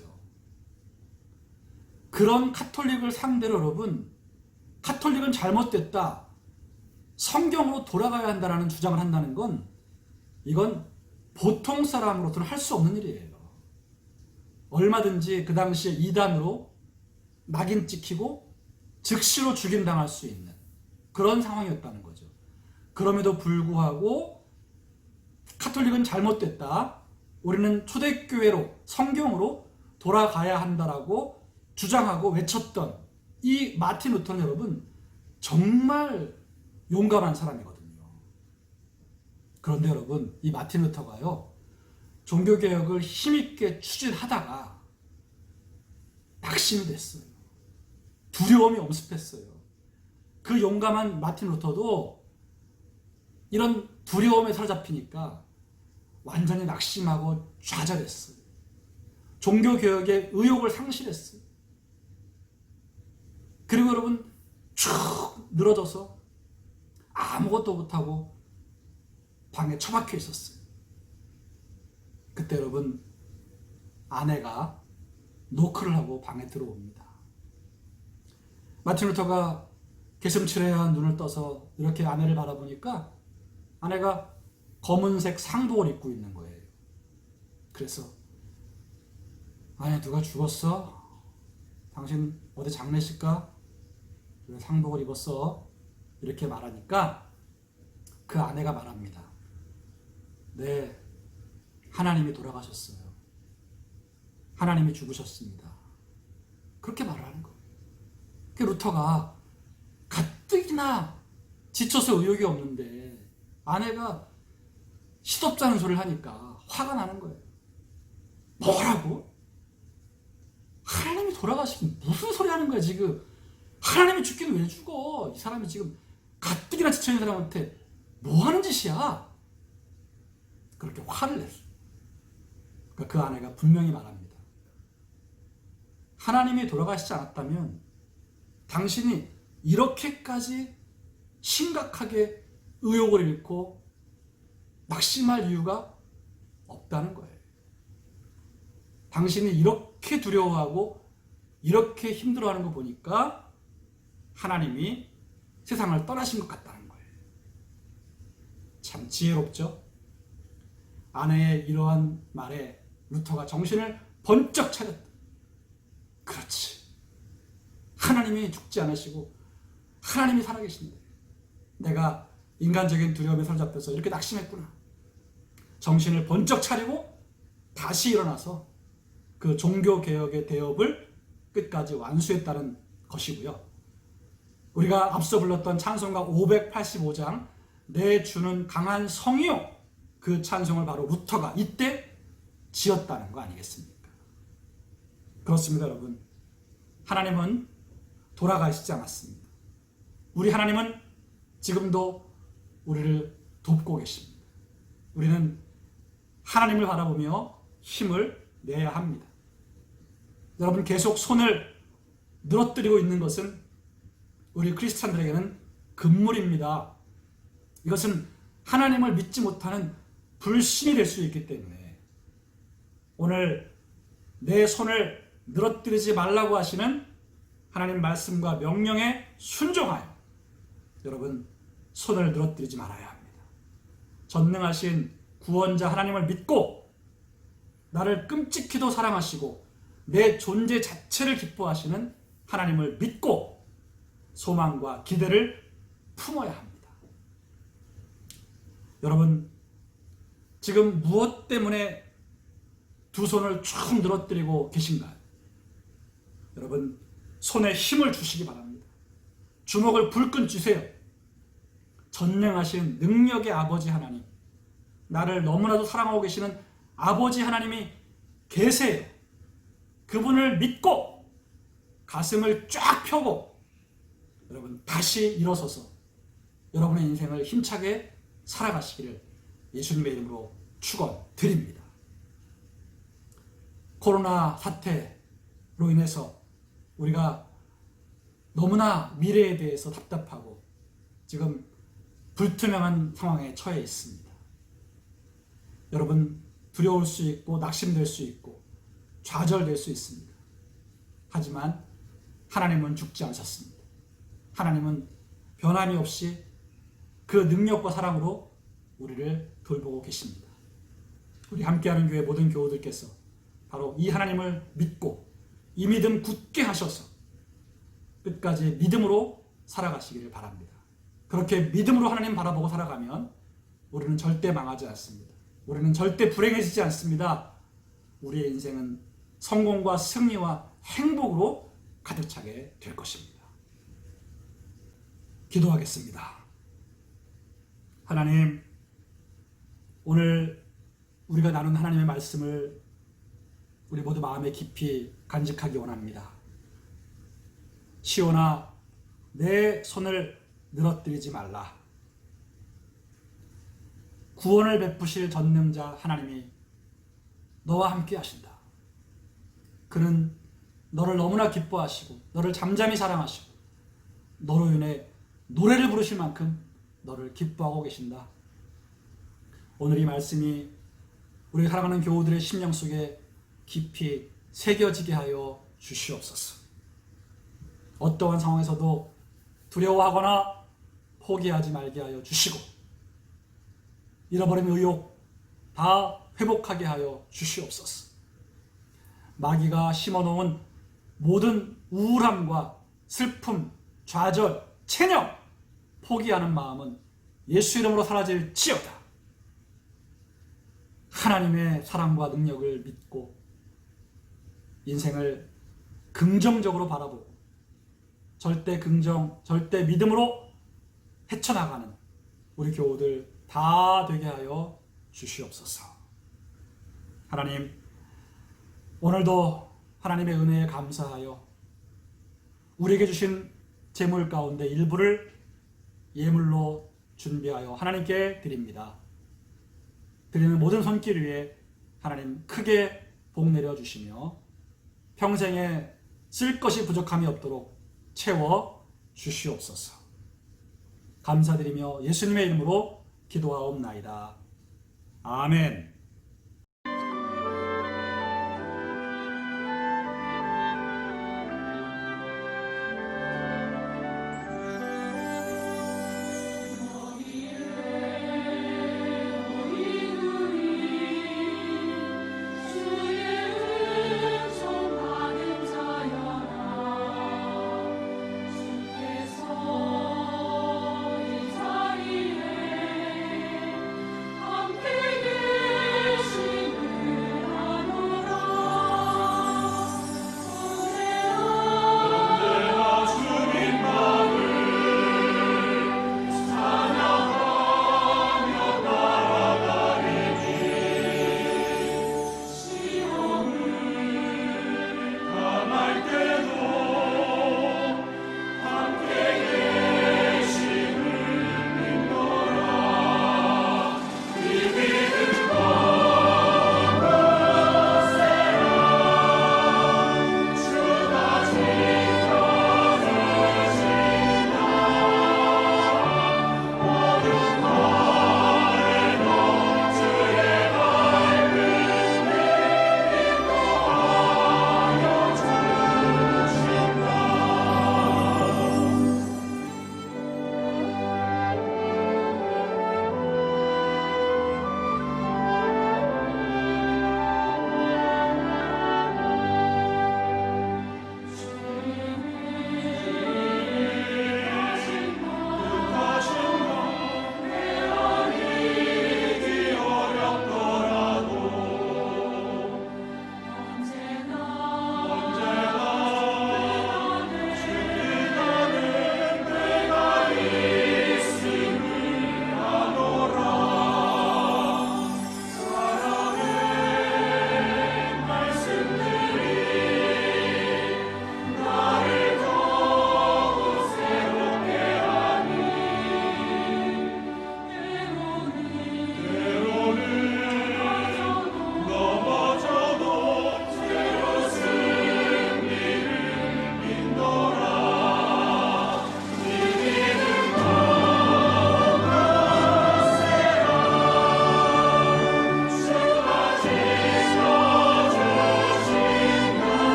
그런 카톨릭을 상대로 여러분 카톨릭은 잘못됐다, 성경으로 돌아가야 한다는 주장을 한다는 건 이건 보통 사람으로서는 할 수 없는 일이에요. 얼마든지 그 당시에 이단으로 낙인 찍히고 즉시로 죽임당할 수 있는 그런 상황이었다는 거죠. 그럼에도 불구하고 카톨릭은 잘못됐다, 우리는 초대교회로 성경으로 돌아가야 한다라고 주장하고 외쳤던 이 마틴 루터는 여러분 정말 용감한 사람이거든요. 그런데 여러분, 이 마틴 루터가요, 종교개혁을 힘있게 추진하다가 낙심이 됐어요. 두려움이 엄습했어요. 그 용감한 마틴 루터도 이런 두려움에 사로잡히니까 완전히 낙심하고 좌절했어요. 종교개혁의 의욕을 상실했어요. 그리고 여러분 쭉 늘어져서 아무것도 못하고 방에 처박혀 있었어요. 그때 여러분 아내가 노크를 하고 방에 들어옵니다. 마틴 루터가 개슴츠레한 눈을 떠서 이렇게 아내를 바라보니까 아내가 검은색 상복을 입고 있는 거예요. 그래서 아내 누가 죽었어? 당신 어디 장례식가? 왜 상복을 입었어? 이렇게 말하니까 그 아내가 말합니다. 네, 하나님이 돌아가셨어요. 하나님이 죽으셨습니다. 그렇게 말을 하는 거예요. 그 루터가 가뜩이나 지쳐서 의욕이 없는데 아내가 시덥잖은 소리를 하니까 화가 나는 거예요. 뭐라고? 하나님이 돌아가시긴 무슨 소리 하는 거야 지금. 하나님이 죽긴 왜 죽어. 이 사람이 지금 가뜩이나 지쳐있는 사람한테 뭐 하는 짓이야. 그렇게 화를 냈어요. 그러니까 그 아내가 분명히 말합니다. 하나님이 돌아가시지 않았다면 당신이 이렇게까지 심각하게 의욕을 잃고 낙심할 이유가 없다는 거예요. 당신이 이렇게 두려워하고 이렇게 힘들어하는 거 보니까 하나님이 세상을 떠나신 것 같다는 거예요. 참 지혜롭죠? 아내의 이러한 말에 루터가 정신을 번쩍 차렸다. 그렇지. 하나님이 죽지 않으시고 하나님이 살아계신데 내가 인간적인 두려움에 사로잡혀서 이렇게 낙심했구나. 정신을 번쩍 차리고 다시 일어나서 그 종교개혁의 대업을 끝까지 완수했다는 것이고요. 우리가 앞서 불렀던 찬송가 585장 내 주는 강한 성이요, 그 찬송을 바로 루터가 이때 지었다는 거 아니겠습니까? 그렇습니다, 여러분. 하나님은 돌아가시지 않았습니다. 우리 하나님은 지금도 우리를 돕고 계십니다. 우리는 하나님을 바라보며 힘을 내야 합니다. 여러분, 계속 손을 늘어뜨리고 있는 것은 우리 크리스찬들에게는 금물입니다. 이것은 하나님을 믿지 못하는 불신이 될 수 있기 때문에 오늘 내 손을 늘어뜨리지 말라고 하시는 하나님 말씀과 명령에 순종하여 여러분 손을 늘어뜨리지 말아야 합니다. 전능하신 구원자 하나님을 믿고 나를 끔찍히도 사랑하시고 내 존재 자체를 기뻐하시는 하나님을 믿고 소망과 기대를 품어야 합니다. 여러분, 지금 무엇 때문에 두 손을 쭉 늘어뜨리고 계신가요? 여러분, 손에 힘을 주시기 바랍니다. 주먹을 불끈 쥐세요. 전능하신 능력의 아버지 하나님, 나를 너무나도 사랑하고 계시는 아버지 하나님이 계세요. 그분을 믿고 가슴을 쫙 펴고 여러분 다시 일어서서 여러분의 인생을 힘차게 살아가시기를 예수님의 이름으로 축원드립니다. 코로나 사태로 인해서 우리가 너무나 미래에 대해서 답답하고 지금 불투명한 상황에 처해 있습니다. 여러분, 두려울 수 있고 낙심될 수 있고 좌절될 수 있습니다. 하지만 하나님은 죽지 않으셨습니다. 하나님은 변함이 없이 그 능력과 사랑으로 우리를 돌보고 계십니다. 우리 함께하는 교회 모든 교우들께서 바로 이 하나님을 믿고 이 믿음 굳게 하셔서 끝까지 믿음으로 살아가시기를 바랍니다. 그렇게 믿음으로 하나님 바라보고 살아가면 우리는 절대 망하지 않습니다. 우리는 절대 불행해지지 않습니다. 우리의 인생은 성공과 승리와 행복으로 가득 차게 될 것입니다. 기도하겠습니다. 하나님, 오늘 우리가 나눈 하나님의 말씀을 우리 모두 마음에 깊이 간직하기 원합니다. 시온아, 내 손을 늘어뜨리지 말라. 구원을 베푸실 전능자 하나님이 너와 함께 하신다. 그는 너를 너무나 기뻐하시고 너를 잠잠히 사랑하시고 너로 인해 노래를 부르실 만큼 너를 기뻐하고 계신다. 오늘 이 말씀이 우리 사랑하는 교우들의 심령 속에 깊이 새겨지게 하여 주시옵소서. 어떠한 상황에서도 두려워하거나 포기하지 말게 하여 주시고 잃어버린 의욕 다 회복하게 하여 주시옵소서. 마귀가 심어놓은 모든 우울함과 슬픔, 좌절, 체념, 포기하는 마음은 예수 이름으로 사라질지어다. 하나님의 사랑과 능력을 믿고 인생을 긍정적으로 바라보고 절대 긍정, 절대 믿음으로 헤쳐나가는 우리 교우들 다 되게 하여 주시옵소서. 하나님, 오늘도 하나님의 은혜에 감사하여 우리에게 주신 재물 가운데 일부를 예물로 준비하여 하나님께 드립니다. 드리는 모든 손길 위에 하나님 크게 복 내려 주시며 평생에 쓸 것이 부족함이 없도록 채워 주시옵소서. 감사드리며 예수님의 이름으로 기도하옵나이다. 아멘. 함께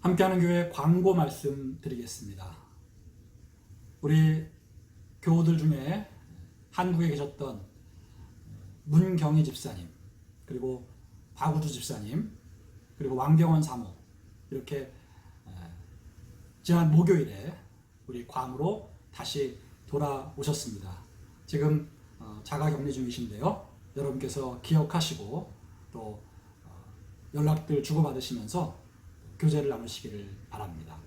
함께하는 교회 광고 말씀드리겠습니다. 우리 교우들 중에 한국에 계셨던 문경희 집사님, 그리고 박우주 집사님, 그리고 왕경원 사모, 이렇게 지난 목요일에 우리 괌으로 다시 돌아오셨습니다. 지금 자가격리 중이신데요. 여러분께서 기억하시고 또 연락들 주고받으시면서 교제를 나누시기를 바랍니다.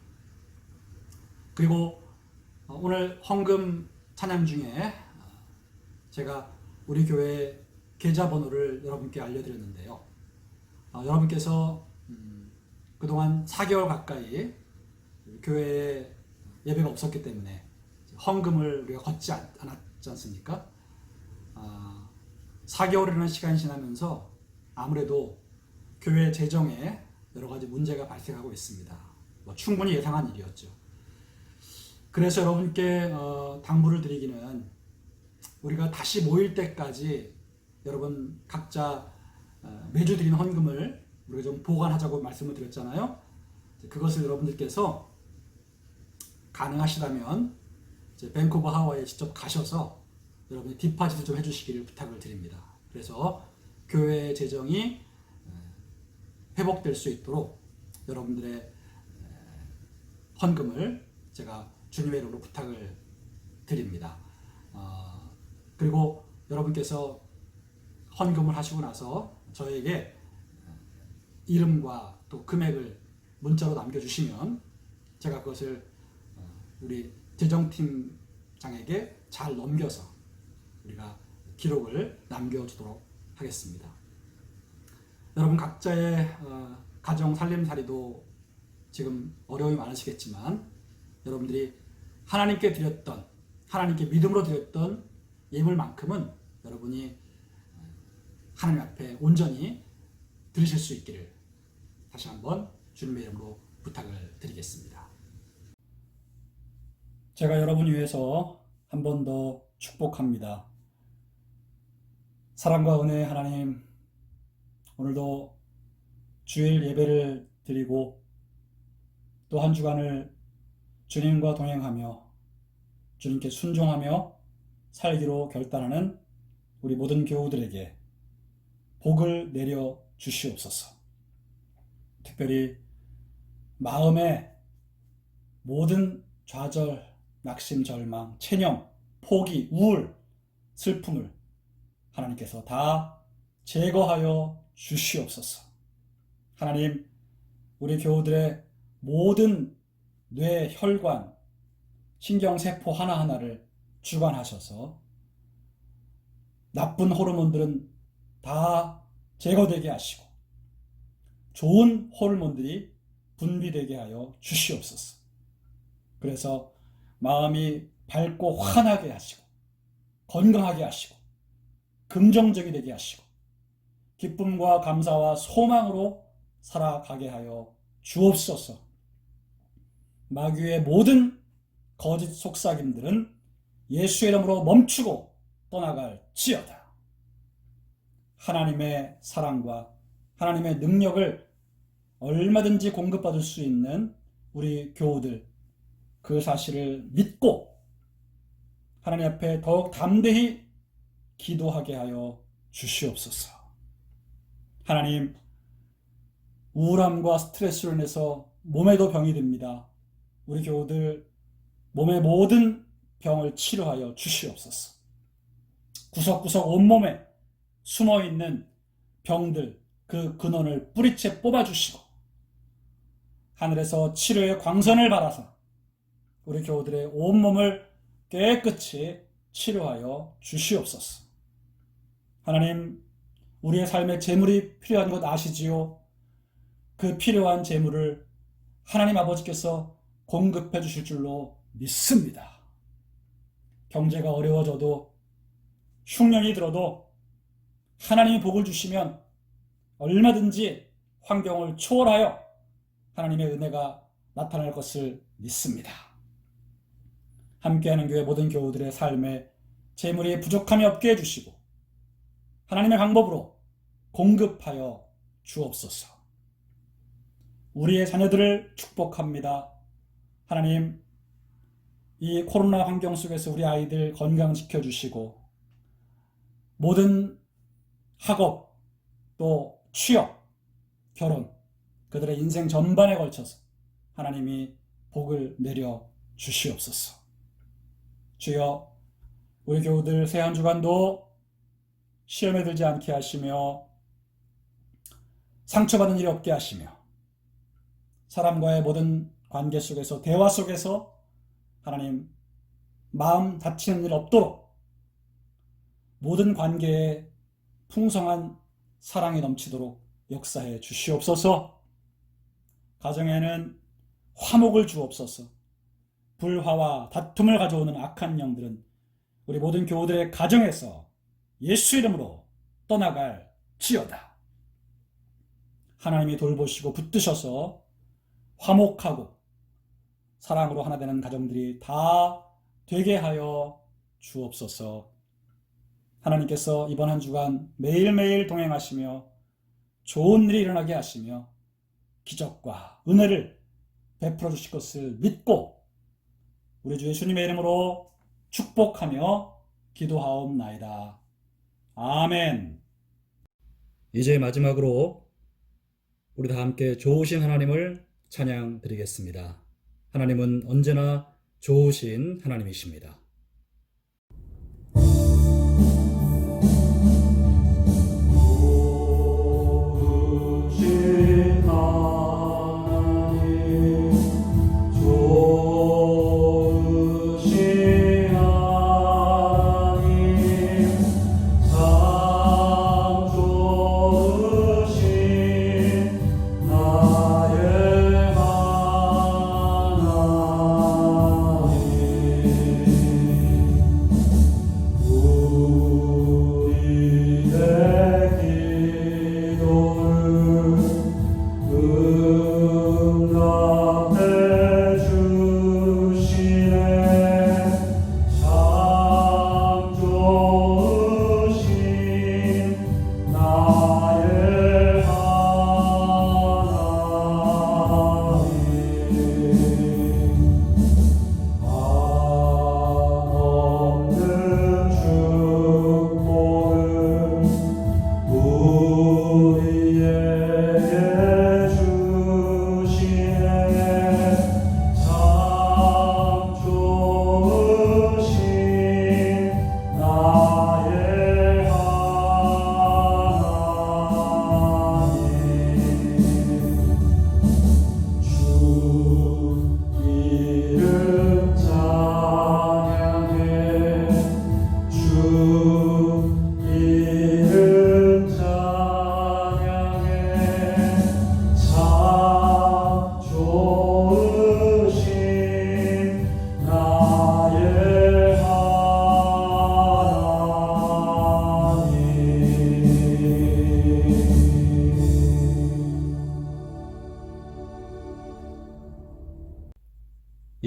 그리고 오늘 헌금 찬양 중에 제가 우리 교회 계좌번호를 여러분께 알려드렸는데요. 여러분께서 그동안 4개월 가까이 교회에 예배가 없었기 때문에 헌금을 우리가 걷지 않았지 않습니까? 4개월이라는 시간이 지나면서 아무래도 교회 재정에 여러 가지 문제가 발생하고 있습니다. 충분히 예상한 일이었죠. 그래서 여러분께 당부를 드리기는 우리가 다시 모일 때까지 여러분 각자 매주 드리는 헌금을 우리가 좀 보관하자고 말씀을 드렸잖아요. 그것을 여러분들께서 가능하시다면 밴쿠버 하와이에 직접 가셔서 여러분이 디파짓을 좀 해주시기를 부탁을 드립니다. 그래서 교회 재정이 회복될 수 있도록 여러분들의 헌금을 제가 주님의 이름으로 부탁을 드립니다. 그리고 여러분께서 헌금을 하시고 나서 저에게 이름과 또 금액을 문자로 남겨주시면 제가 그것을 우리 재정팀장에게 잘 넘겨서 우리가 기록을 남겨주도록 하겠습니다. 여러분 각자의 가정 살림살이도 지금 어려움이 많으시겠지만 여러분들이 하나님께 드렸던, 하나님께 믿음으로 드렸던 예물만큼은 여러분이 하나님 앞에 온전히 드리실 수 있기를 다시 한번 주님의 이름으로 부탁을 드리겠습니다. 제가 여러분 위해서 한 번 더 축복합니다. 사랑과 은혜의 하나님, 오늘도 주일 예배를 드리고 또 한 주간을 주님과 동행하며 주님께 순종하며 살기로 결단하는 우리 모든 교우들에게 복을 내려 주시옵소서. 특별히 마음의 모든 좌절, 낙심, 절망, 체념, 포기, 우울, 슬픔을 하나님께서 다 제거하여 주시옵소서. 하나님, 우리 교우들의 모든 뇌, 혈관, 신경세포 하나하나를 주관하셔서 나쁜 호르몬들은 다 제거되게 하시고 좋은 호르몬들이 분비되게 하여 주시옵소서. 그래서 마음이 밝고 환하게 하시고 건강하게 하시고 긍정적이 되게 하시고 기쁨과 감사와 소망으로 살아가게 하여 주옵소서. 마귀의 모든 거짓 속삭임들은 예수의 이름으로 멈추고 떠나갈지어다. 하나님의 사랑과 하나님의 능력을 얼마든지 공급받을 수 있는 우리 교우들, 그 사실을 믿고 하나님 앞에 더욱 담대히 기도하게 하여 주시옵소서. 하나님, 우울함과 스트레스로 인해서 몸에도 병이 듭니다. 우리 교우들 몸의 모든 병을 치료하여 주시옵소서. 구석구석 온몸에 숨어있는 병들, 그 근원을 뿌리채 뽑아주시고 하늘에서 치료의 광선을 발하사 우리 교우들의 온몸을 깨끗이 치료하여 주시옵소서. 하나님, 우리의 삶에 재물이 필요한 것 아시지요? 그 필요한 재물을 하나님 아버지께서 공급해 주실 줄로 믿습니다. 경제가 어려워져도 흉년이 들어도 하나님이 복을 주시면 얼마든지 환경을 초월하여 하나님의 은혜가 나타날 것을 믿습니다. 함께하는 교회 모든 교우들의 삶에 재물이 부족함이 없게 해주시고 하나님의 방법으로 공급하여 주옵소서. 우리의 자녀들을 축복합니다. 하나님, 이 코로나 환경 속에서 우리 아이들 건강 지켜주시고 모든 학업, 또 취업, 결혼, 그들의 인생 전반에 걸쳐서 하나님이 복을 내려 주시옵소서. 주여, 우리 교우들 새 한 주간도 시험에 들지 않게 하시며 상처받는 일이 없게 하시며 사람과의 모든 관계 속에서, 대화 속에서 하나님 마음 다치는 일 없도록 모든 관계에 풍성한 사랑이 넘치도록 역사해 주시옵소서. 가정에는 화목을 주옵소서. 불화와 다툼을 가져오는 악한 영들은 우리 모든 교우들의 가정에서 예수 이름으로 떠나갈 지어다. 하나님이 돌보시고 붙드셔서 화목하고 사랑으로 하나 되는 가정들이 다 되게 하여 주옵소서. 하나님께서 이번 한 주간 매일매일 동행하시며 좋은 일이 일어나게 하시며 기적과 은혜를 베풀어 주실 것을 믿고 우리 주 예수님의 이름으로 축복하며 기도하옵나이다. 아멘. 이제 마지막으로 우리 다 함께 좋으신 하나님을 찬양 드리겠습니다. 하나님은 언제나 좋으신 하나님이십니다.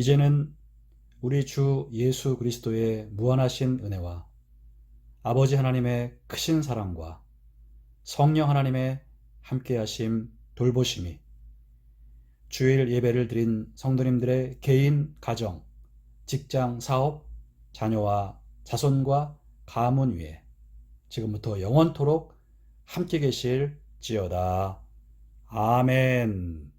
이제는 우리 주 예수 그리스도의 무한하신 은혜와 아버지 하나님의 크신 사랑과 성령 하나님의 함께하심, 돌보심이 주일 예배를 드린 성도님들의 개인, 가정, 직장, 사업, 자녀와 자손과 가문 위에 지금부터 영원토록 함께 계실지어다. 아멘.